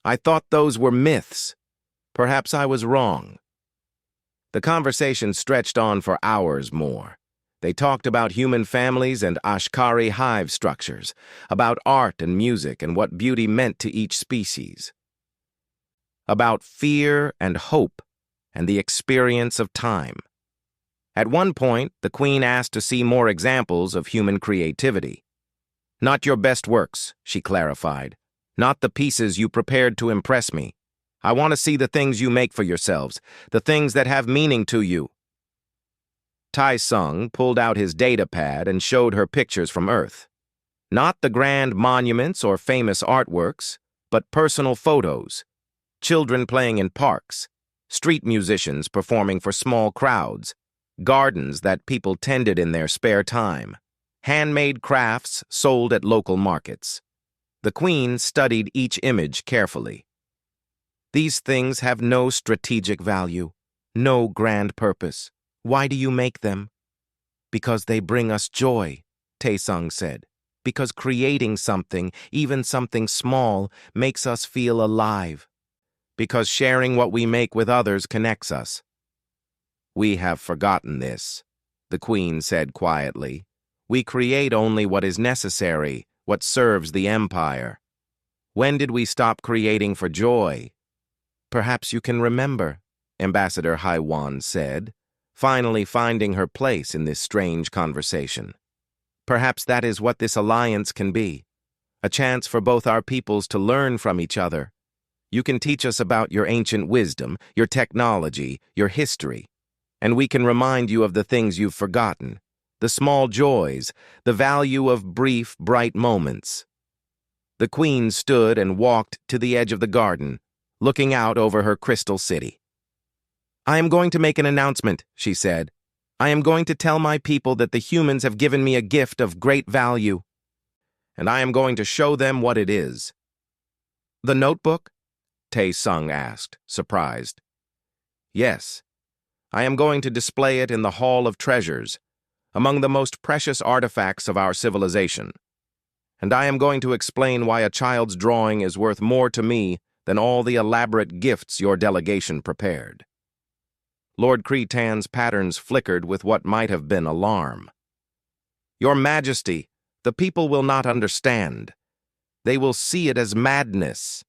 I thought those were myths. Perhaps I was wrong. The conversation stretched on for hours more. They talked about human families and Ashkari hive structures, about art and music and what beauty meant to each species, about fear and hope and the experience of time. At one point, the Queen asked to see more examples of human creativity. Not your best works, she clarified. Not the pieces you prepared to impress me. I want to see the things you make for yourselves, the things that have meaning to you. Tae-sung pulled out his data pad and showed her pictures from Earth. Not the grand monuments or famous artworks, but personal photos. Children playing in parks, street musicians performing for small crowds, gardens that people tended in their spare time, handmade crafts sold at local markets. The Queen studied each image carefully. These things have no strategic value, no grand purpose. Why do you make them? Because they bring us joy, Tae-sung said. Because creating something, even something small, makes us feel alive. Because sharing what we make with others connects us. We have forgotten this, the Queen said quietly. We create only what is necessary, what serves the empire. When did we stop creating for joy? Perhaps you can remember, Ambassador Haiwan said, finally finding her place in this strange conversation. Perhaps that is what this alliance can be, a chance for both our peoples to learn from each other. You can teach us about your ancient wisdom, your technology, your history, and we can remind you of the things you've forgotten, the small joys, the value of brief, bright moments. The Queen stood and walked to the edge of the garden, looking out over her crystal city. I am going to make an announcement, she said. I am going to tell my people that the humans have given me a gift of great value, and I am going to show them what it is. The notebook? Tae-sung asked, surprised. Yes. I am going to display it in the Hall of Treasures, among the most precious artifacts of our civilization. And I am going to explain why a child's drawing is worth more to me than all the elaborate gifts your delegation prepared. Lord Cretan's patterns flickered with what might have been alarm. Your Majesty, the people will not understand. They will see it as madness.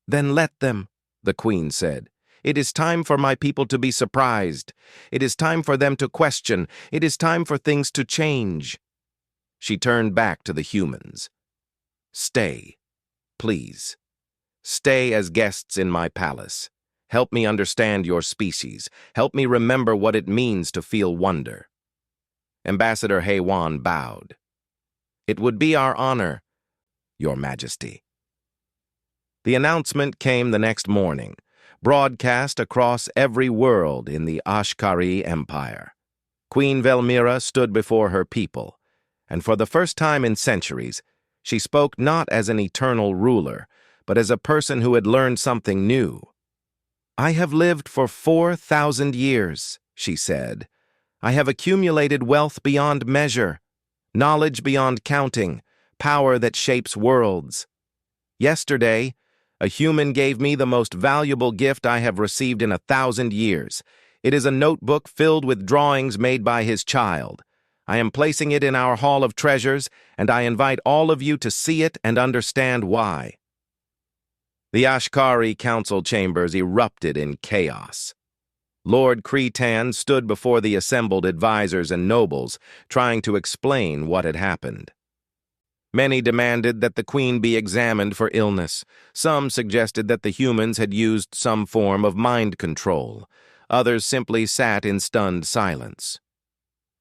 Then let them, the Queen said. It is time for my people to be surprised. It is time for them to question. It is time for things to change. She turned back to the humans. Stay, please. Stay as guests in my palace. Help me understand your species. Help me remember what it means to feel wonder. Ambassador Haiwan bowed. It would be our honor, Your Majesty. The announcement came the next morning, broadcast across every world in the Ashkari Empire. Queen Velmira stood before her people, and for the first time in centuries, she spoke not as an eternal ruler, but as a person who had learned something new. I have lived for 4,000 years, she said. I have accumulated wealth beyond measure, knowledge beyond counting, power that shapes worlds. Yesterday, a human gave me the most valuable gift I have received in 1,000 years. It is a notebook filled with drawings made by his child. I am placing it in our Hall of Treasures, and I invite all of you to see it and understand why. The Ashkari council chambers erupted in chaos. Lord Cretan stood before the assembled advisors and nobles, trying to explain what had happened. Many demanded that the queen be examined for illness. Some suggested that the humans had used some form of mind control. Others simply sat in stunned silence.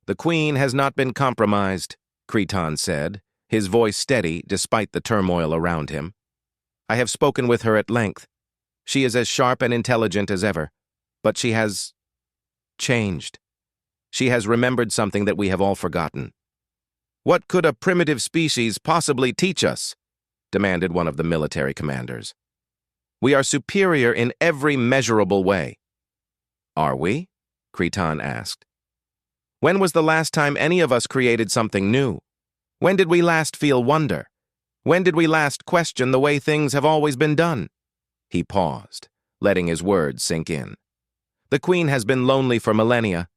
"The queen has not been compromised," Cretan said, his voice steady despite the turmoil around him. "I have spoken with her at length. She is as sharp and intelligent as ever. But she has changed. She has remembered something that we have all forgotten." "What could a primitive species possibly teach us?" demanded one of the military commanders. "We are superior in every measurable way." "Are we?" Cretan asked. "When was the last time any of us created something new? When did we last feel wonder? When did we last question the way things have always been done?" He paused, letting his words sink in. "The queen has been lonely for millennia,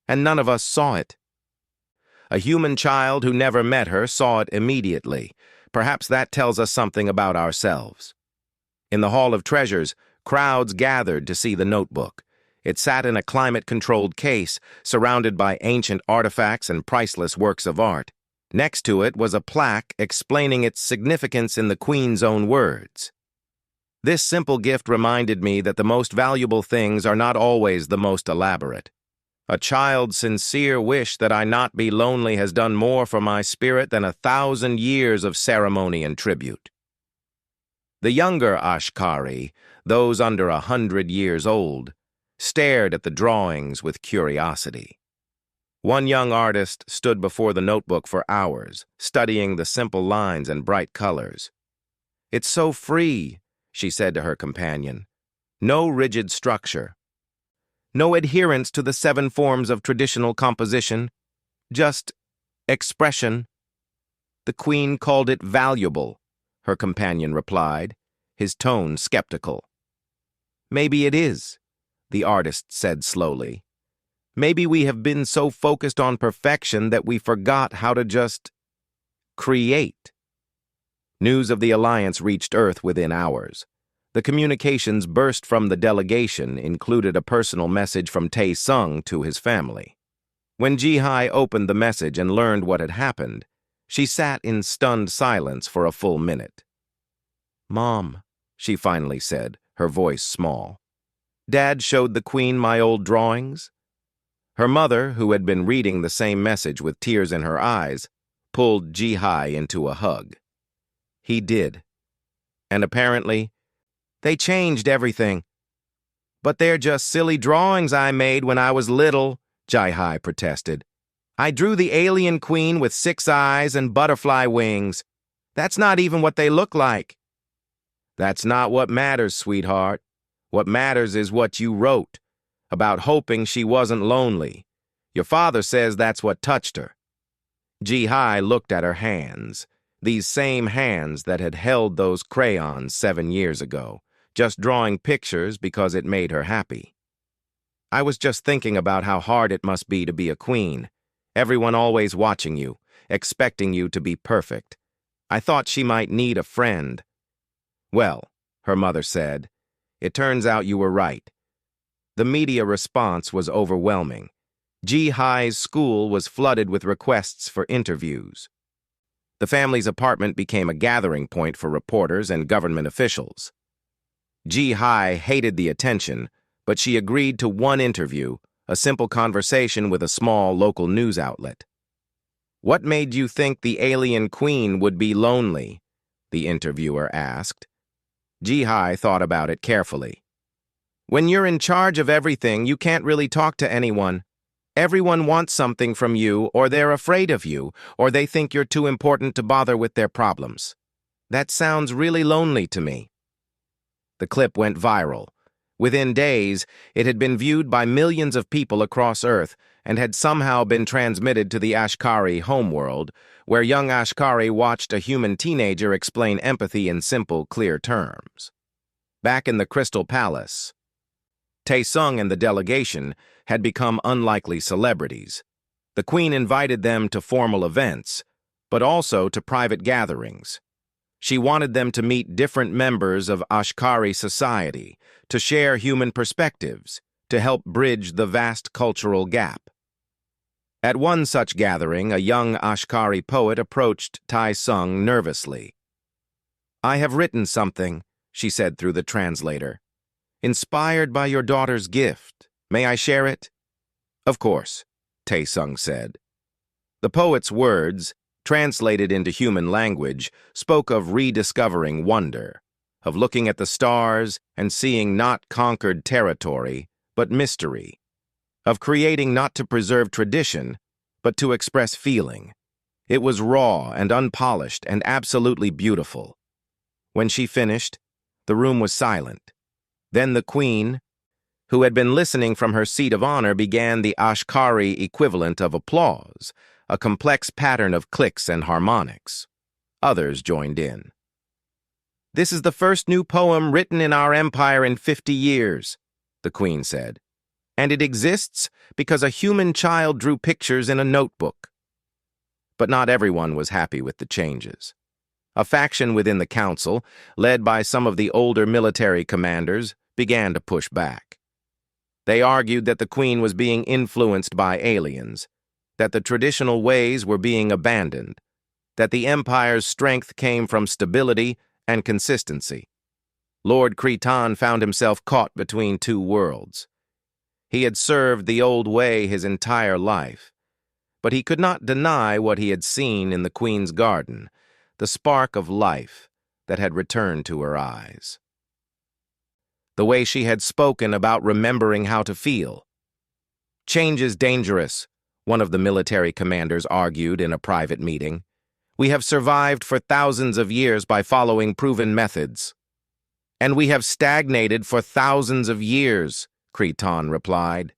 and none of us saw it. A human child who never met her saw it immediately. Perhaps that tells us something about ourselves." In the Hall of Treasures, crowds gathered to see the notebook. It sat in a climate-controlled case, surrounded by ancient artifacts and priceless works of art. Next to it was a plaque explaining its significance in the Queen's own words. This simple gift reminded me that the most valuable things are not always the most elaborate. A child's sincere wish that I not be lonely has done more for my spirit than 1,000 years of ceremony and tribute. The younger Ashkari, those under 100 years old, stared at the drawings with curiosity. One young artist stood before the notebook for hours, studying the simple lines and bright colors. "It's so free," she said to her companion. "No rigid structure. No adherence to the 7 forms of traditional composition. Just expression." "The queen called it valuable," her companion replied, his tone skeptical. "Maybe it is," the artist said slowly. "Maybe we have been so focused on perfection that we forgot how to just create." News of the alliance reached Earth within hours. The communications burst from the delegation included a personal message from Tae-sung to his family. When Ji-hai opened the message and learned what had happened, she sat in stunned silence for a full minute. "Mom," she finally said, her voice small. "Dad showed the queen my old drawings." Her mother, who had been reading the same message with tears in her eyes, pulled Ji-hai into a hug. "He did. And apparently, they changed everything." "But they're just silly drawings I made when I was little," Ji-hai protested. "I drew the alien queen with 6 eyes and butterfly wings. That's not even what they look like." "That's not what matters, sweetheart. What matters is what you wrote, about hoping she wasn't lonely. Your father says that's what touched her." Ji-hai looked at her hands, these same hands that had held those crayons 7 years ago, just drawing pictures because it made her happy. "I was just thinking about how hard it must be to be a queen. Everyone always watching you, expecting you to be perfect. I thought she might need a friend." "Well," her mother said, "it turns out you were right." The media response was overwhelming. Ji-hai's school was flooded with requests for interviews. The family's apartment became a gathering point for reporters and government officials. Ji-hai hated the attention, but she agreed to one interview, a simple conversation with a small local news outlet. "What made you think the alien queen would be lonely?" the interviewer asked. Ji-hai thought about it carefully. "When you're in charge of everything, you can't really talk to anyone. Everyone wants something from you, or they're afraid of you, or they think you're too important to bother with their problems. That sounds really lonely to me." The clip went viral, Within days, it had been viewed by millions of people across Earth and had somehow been transmitted to the Ashkari homeworld, where young Ashkari watched a human teenager explain empathy in simple, clear terms. Back in the Crystal Palace, Tae-sung and the delegation had become unlikely celebrities. The Queen invited them to formal events, but also to private gatherings. She wanted them to meet different members of Ashkari society, to share human perspectives, to help bridge the vast cultural gap. At one such gathering, a young Ashkari poet approached Tae-sung nervously. "I have written something," she said through the translator. "Inspired by your daughter's gift. May I share it?" "Of course," Tae-sung said. The poet's words, translated into human language, spoke of rediscovering wonder, of looking at the stars and seeing not conquered territory, but mystery, of creating not to preserve tradition, but to express feeling. It was raw and unpolished and absolutely beautiful. When she finished, the room was silent. Then the Queen, who had been listening from her seat of honor, began the Ashkari equivalent of applause, a complex pattern of clicks and harmonics. Others joined in. "This is the first new poem written in our empire in 50 years, the Queen said. "And it exists because a human child drew pictures in a notebook." But not everyone was happy with the changes. A faction within the council, led by some of the older military commanders, began to push back. They argued that the Queen was being influenced by aliens, that the traditional ways were being abandoned, that the empire's strength came from stability and consistency. Lord Cretan found himself caught between two worlds. He had served the old way his entire life, but he could not deny what he had seen in the Queen's garden, the spark of life that had returned to her eyes. The way she had spoken about remembering how to feel. "Change is dangerous," one of the military commanders argued in a private meeting. "We have survived for thousands of years by following proven methods." "And we have stagnated for thousands of years," Cretan replied.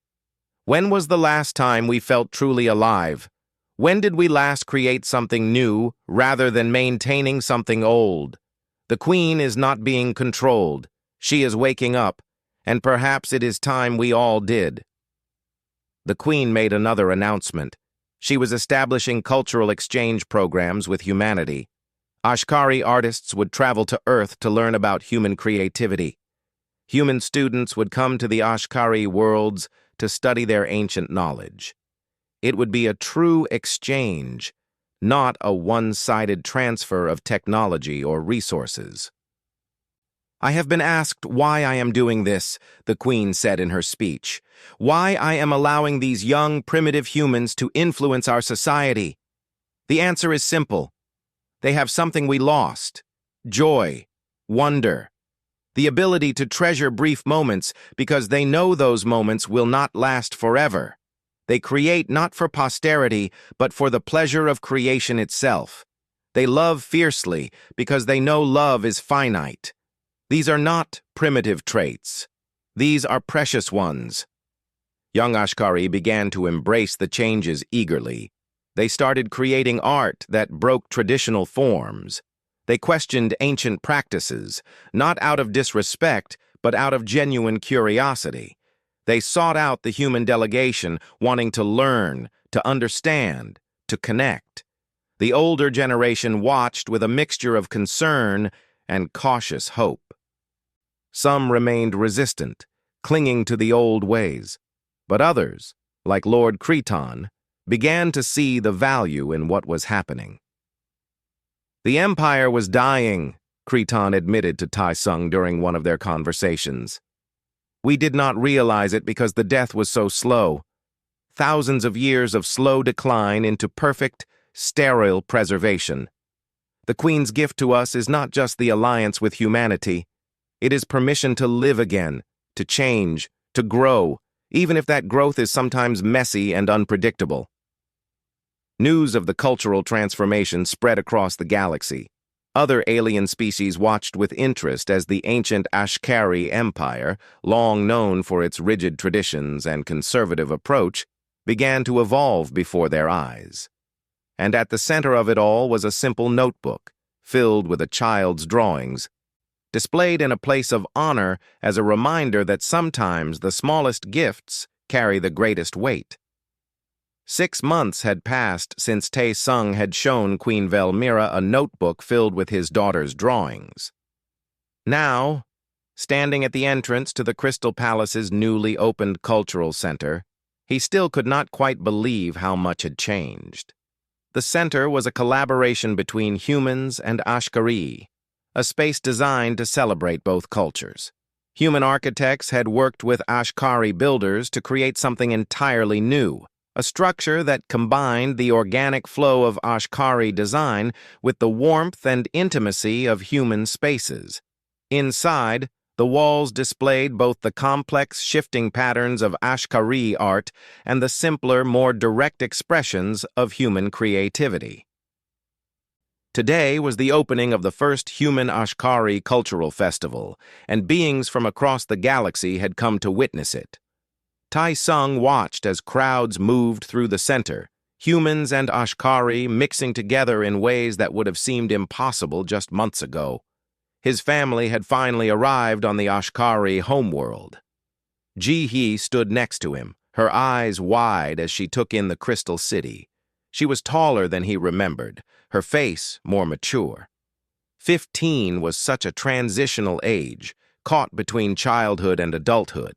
"When was the last time we felt truly alive? When did we last create something new rather than maintaining something old? The Queen is not being controlled. She is waking up, and perhaps it is time we all did." The Queen made another announcement. She was establishing cultural exchange programs with humanity. Ashkari artists would travel to Earth to learn about human creativity. Human students would come to the Ashkari worlds to study their ancient knowledge. It would be a true exchange, not a one-sided transfer of technology or resources. "I have been asked why I am doing this," the Queen said in her speech. "Why I am allowing these young, primitive humans to influence our society. The answer is simple. They have something we lost: joy, wonder, the ability to treasure brief moments because they know those moments will not last forever. They create not for posterity, but for the pleasure of creation itself. They love fiercely because they know love is finite. These are not primitive traits. These are precious ones." Young Ashkari began to embrace the changes eagerly. They started creating art that broke traditional forms. They questioned ancient practices, not out of disrespect, but out of genuine curiosity. They sought out the human delegation, wanting to learn, to understand, to connect. The older generation watched with a mixture of concern and cautious hope. Some remained resistant, clinging to the old ways, but others, like Lord Cretan, began to see the value in what was happening. "The Empire was dying," Cretan admitted to Tae-sung during one of their conversations. "We did not realize it because the death was so slow. Thousands of years of slow decline into perfect, sterile preservation. The Queen's gift to us is not just the alliance with humanity. It is permission to live again, to change, to grow, even if that growth is sometimes messy and unpredictable." News of the cultural transformation spread across the galaxy. Other alien species watched with interest as the ancient Ashkari Empire, long known for its rigid traditions and conservative approach, began to evolve before their eyes. And at the center of it all was a simple notebook, filled with a child's drawings, displayed in a place of honor as a reminder that sometimes the smallest gifts carry the greatest weight. 6 months had passed since Tae Sung had shown Queen Velmira a notebook filled with his daughter's drawings. Now, standing at the entrance to the Crystal Palace's newly opened cultural center, he still could not quite believe how much had changed. The center was a collaboration between humans and Ashkari, a space designed to celebrate both cultures. Human architects had worked with Ashkari builders to create something entirely new, a structure that combined the organic flow of Ashkari design with the warmth and intimacy of human spaces. Inside, the walls displayed both the complex shifting patterns of Ashkari art and the simpler, more direct expressions of human creativity. Today was the opening of the first human Ashkari cultural festival, and beings from across the galaxy had come to witness it. Tai Sung watched as crowds moved through the center, humans and Ashkari mixing together in ways that would have seemed impossible just months ago. His family had finally arrived on the Ashkari homeworld. Ji-hee stood next to him, her eyes wide as she took in the crystal city. She was taller than he remembered, her face more mature. 15 was such a transitional age, caught between childhood and adulthood.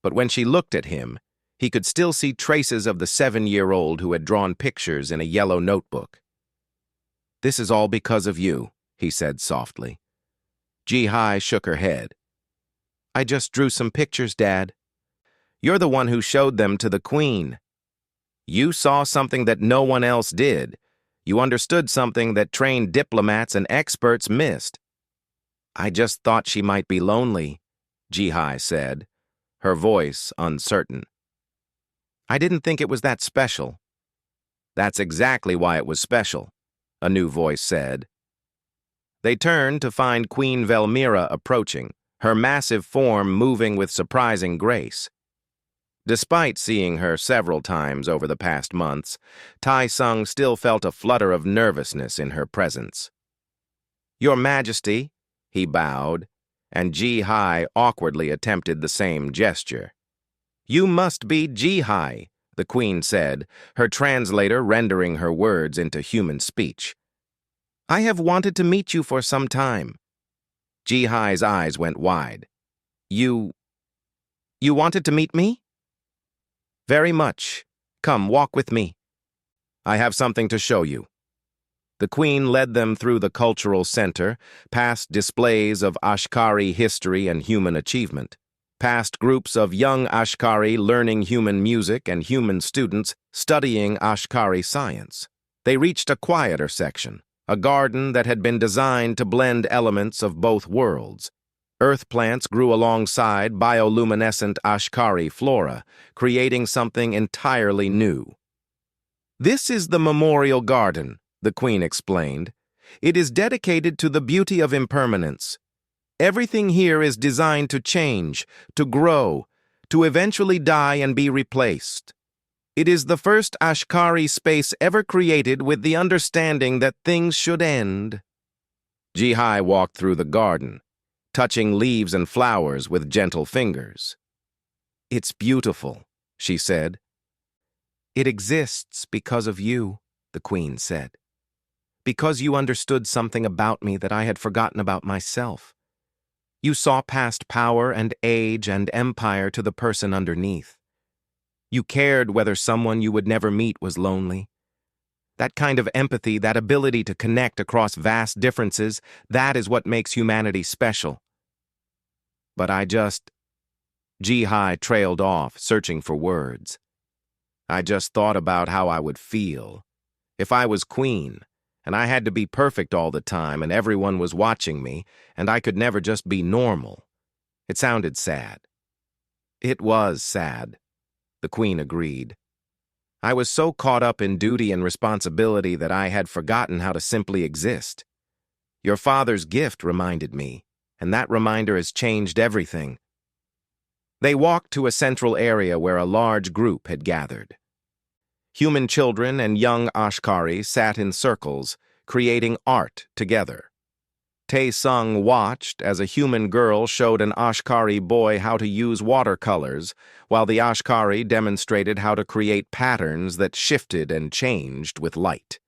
But when she looked at him, he could still see traces of the 7-year-old who had drawn pictures in a yellow notebook. "This is all because of you," he said softly. Ji-hee shook her head. "I just drew some pictures, Dad. You're the one who showed them to the Queen. You saw something that no one else did. You understood something that trained diplomats and experts missed." "I just thought she might be lonely," Ji-hee said, her voice uncertain. "I didn't think it was that special." "That's exactly why it was special," a new voice said. They turned to find Queen Velmira approaching, her massive form moving with surprising grace. Despite seeing her several times over the past months, Tai Sung still felt a flutter of nervousness in her presence. "Your Majesty," he bowed, and Ji-hee awkwardly attempted the same gesture. "You must be Ji-hee," the Queen said, her translator rendering her words into human speech. "I have wanted to meet you for some time." Ji-hee's eyes went wide. You wanted to meet me?" "Very much. Come, walk with me. I have something to show you." The Queen led them through the cultural center, past displays of Ashkari history and human achievement, past groups of young Ashkari learning human music and human students studying Ashkari science. They reached a quieter section, a garden that had been designed to blend elements of both worlds. Earth plants grew alongside bioluminescent Ashkari flora, creating something entirely new. "This is the Memorial Garden," the Queen explained. "It is dedicated to the beauty of impermanence. Everything here is designed to change, to grow, to eventually die and be replaced. It is the first Ashkari space ever created with the understanding that things should end." Ji-hee walked through the garden, touching leaves and flowers with gentle fingers. "It's beautiful," she said. "It exists because of you," the Queen said. "Because you understood something about me that I had forgotten about myself. You saw past power and age and empire to the person underneath. You cared whether someone you would never meet was lonely. That kind of empathy, that ability to connect across vast differences, that is what makes humanity special. But Ji-hee trailed off, searching for words. "I just thought about how I would feel if I was queen, and I had to be perfect all the time, and everyone was watching me, and I could never just be normal." It sounded sad. "It was sad," the Queen agreed. "I was so caught up in duty and responsibility that I had forgotten how to simply exist. Your father's gift reminded me, and that reminder has changed everything. They walked to a central area where a large group had gathered. Human children and young Ashkari sat in circles, creating art together. Tae-sung watched as a human girl showed an Ashkari boy how to use watercolors, while the Ashkari demonstrated how to create patterns that shifted and changed with light.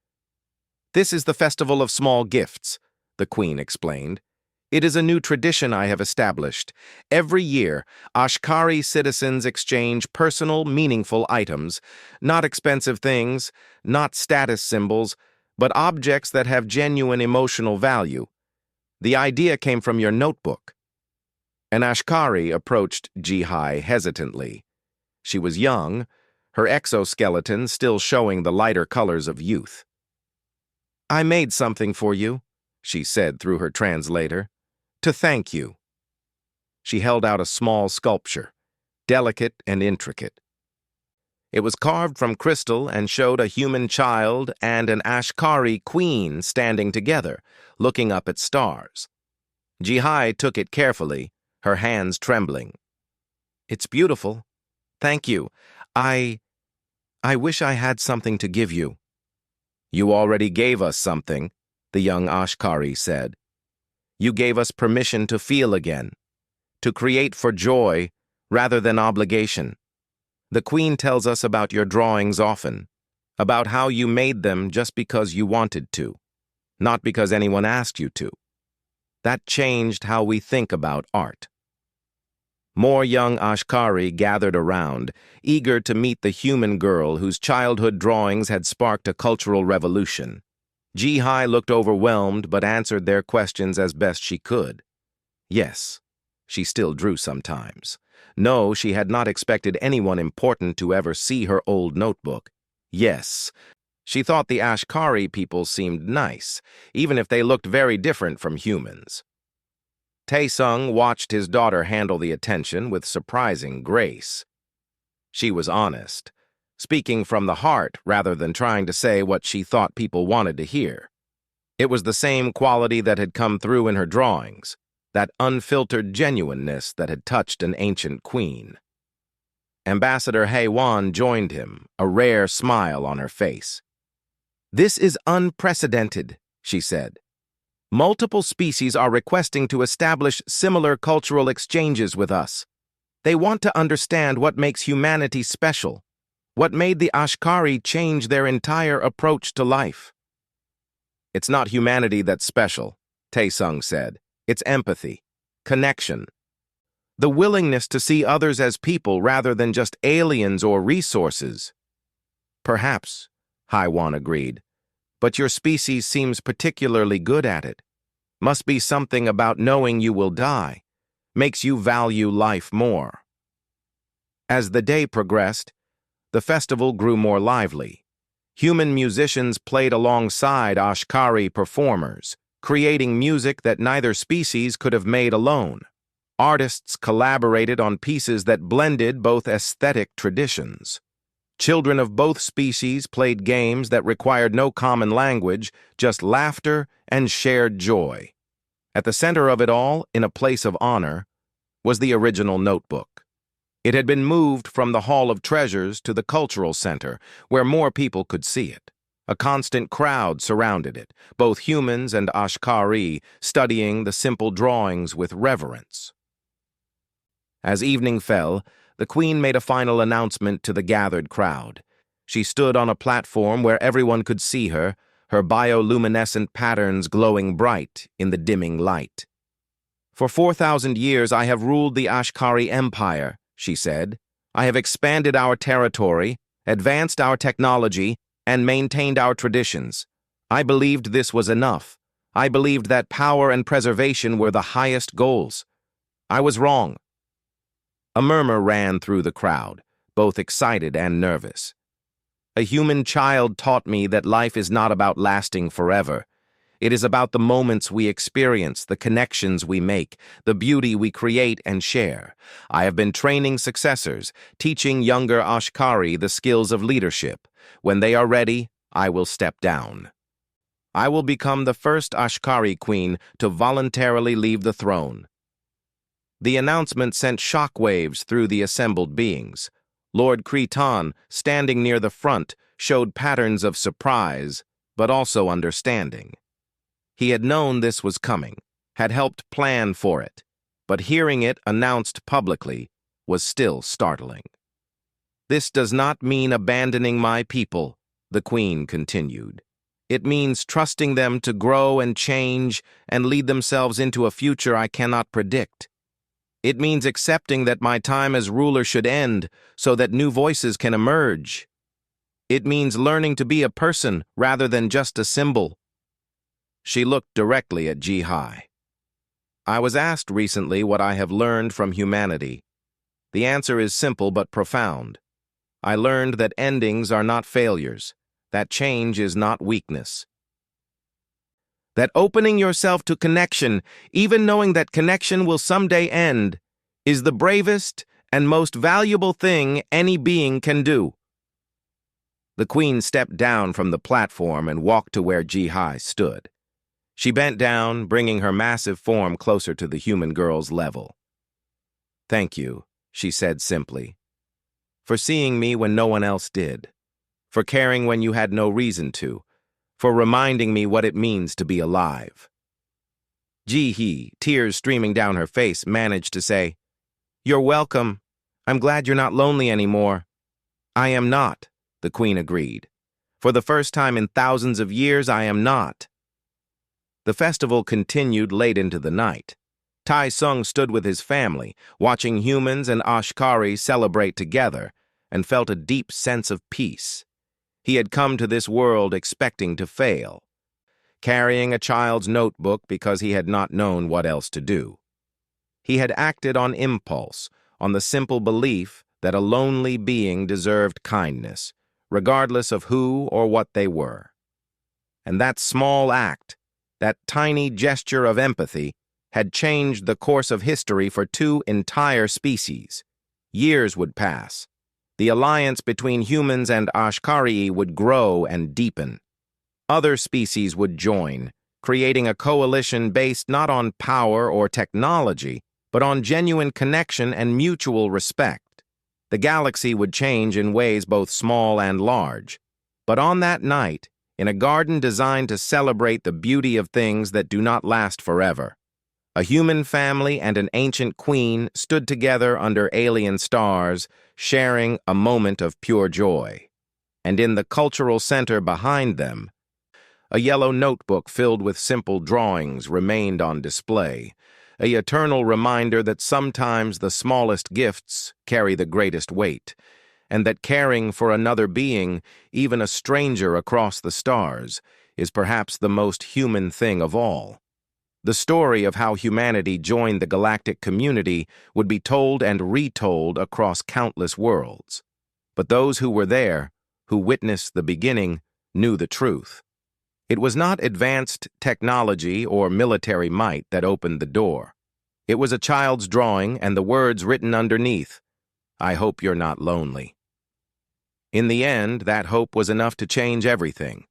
"This is the Festival of Small Gifts," the Queen explained. "It is a new tradition I have established. Every year, Ashkari citizens exchange personal, meaningful items, not expensive things, not status symbols, but objects that have genuine emotional value. The idea came from your notebook." An Ashkari approached Ji-hai hesitantly. She was young, her exoskeleton still showing the lighter colors of youth. "I made something for you," she said through her translator, "to thank you." She held out a small sculpture, delicate and intricate. It was carved from crystal and showed a human child and an Ashkari queen standing together, looking up at stars. Ji-hai took it carefully, her hands trembling. "It's beautiful. Thank you. I wish I had something to give you." "You already gave us something," the young Ashkari said. "You gave us permission to feel again, to create for joy rather than obligation. The Queen tells us about your drawings often, about how you made them just because you wanted to, not because anyone asked you to. That changed how we think about art." More young Ashkari gathered around, eager to meet the human girl whose childhood drawings had sparked a cultural revolution. Ji-hai looked overwhelmed but answered their questions as best she could. Yes, she still drew sometimes. No, she had not expected anyone important to ever see her old notebook. Yes, she thought the Ashkari people seemed nice, even if they looked very different from humans. Tae-sung watched his daughter handle the attention with surprising grace. She was honest, speaking from the heart rather than trying to say what she thought people wanted to hear. It was the same quality that had come through in her drawings, that unfiltered genuineness that had touched an ancient queen. Ambassador Hae-won joined him, a rare smile on her face. "This is unprecedented," she said. "Multiple species are requesting to establish similar cultural exchanges with us. They want to understand what makes humanity special, what made the Ashkari change their entire approach to life." "It's not humanity that's special," Tae-sung said. "It's empathy, connection, the willingness to see others as people rather than just aliens or resources." "Perhaps," Hae-won agreed, "but your species seems particularly good at it. Must be something about knowing you will die, makes you value life more." As the day progressed, the festival grew more lively. Human musicians played alongside Ashkari performers, creating music that neither species could have made alone. Artists collaborated on pieces that blended both aesthetic traditions. Children of both species played games that required no common language, just laughter and shared joy. At the center of it all, in a place of honor, was the original notebook. It had been moved from the Hall of Treasures to the Cultural Center, where more people could see it. A constant crowd surrounded it, both humans and Ashkari, studying the simple drawings with reverence. As evening fell, the Queen made a final announcement to the gathered crowd. She stood on a platform where everyone could see her, her bioluminescent patterns glowing bright in the dimming light. "For 4,000 years I have ruled the Ashkari Empire," she said. "I have expanded our territory, advanced our technology, and maintained our traditions. I believed this was enough. I believed that power and preservation were the highest goals. I was wrong." A murmur ran through the crowd, both excited and nervous. "A human child taught me that life is not about lasting forever. It is about the moments we experience, the connections we make, the beauty we create and share. I have been training successors, teaching younger Ashkari the skills of leadership. When they are ready, I will step down." I will become the first Ashkari queen to voluntarily leave the throne." The announcement sent shockwaves through the assembled beings. Lord Cretan, standing near the front, showed patterns of surprise, but also understanding. He had known this was coming, had helped plan for it, but hearing it announced publicly was still startling. "This does not mean abandoning my people," the Queen continued. "It means trusting them to grow and change and lead themselves into a future I cannot predict. It means accepting that my time as ruler should end so that new voices can emerge. It means learning to be a person rather than just a symbol." She looked directly at Ji-Hai. "I was asked recently what I have learned from humanity. The answer is simple but profound. I learned that endings are not failures, that change is not weakness. That opening yourself to connection, even knowing that connection will someday end, is the bravest and most valuable thing any being can do." The Queen stepped down from the platform and walked to where Ji-Hai stood. She bent down, bringing her massive form closer to the human girl's level. "Thank you," she said simply, "for seeing me when no one else did, for caring when you had no reason to, for reminding me what it means to be alive." Ji-Hee, tears streaming down her face, managed to say, "You're welcome. I'm glad you're not lonely anymore." "I am not," the Queen agreed. "For the first time in thousands of years, I am not." The festival continued late into the night. Tai Sung stood with his family, watching humans and Ashkari celebrate together, and felt a deep sense of peace. He had come to this world expecting to fail, carrying a child's notebook because he had not known what else to do. He had acted on impulse, on the simple belief that a lonely being deserved kindness, regardless of who or what they were. And that small act, that tiny gesture of empathy, had changed the course of history for two entire species. Years would pass. The alliance between humans and Ashkari would grow and deepen. Other species would join, creating a coalition based not on power or technology, but on genuine connection and mutual respect. The galaxy would change in ways both small and large. But on that night, in a garden designed to celebrate the beauty of things that do not last forever, a human family and an ancient queen stood together under alien stars, sharing a moment of pure joy. And in the cultural center behind them, a yellow notebook filled with simple drawings remained on display, an eternal reminder that sometimes the smallest gifts carry the greatest weight, and that caring for another being, even a stranger across the stars, is perhaps the most human thing of all. The story of how humanity joined the galactic community would be told and retold across countless worlds. But those who were there, who witnessed the beginning, knew the truth. It was not advanced technology or military might that opened the door. It was a child's drawing and the words written underneath, "I hope you're not lonely." In the end, that hope was enough to change everything.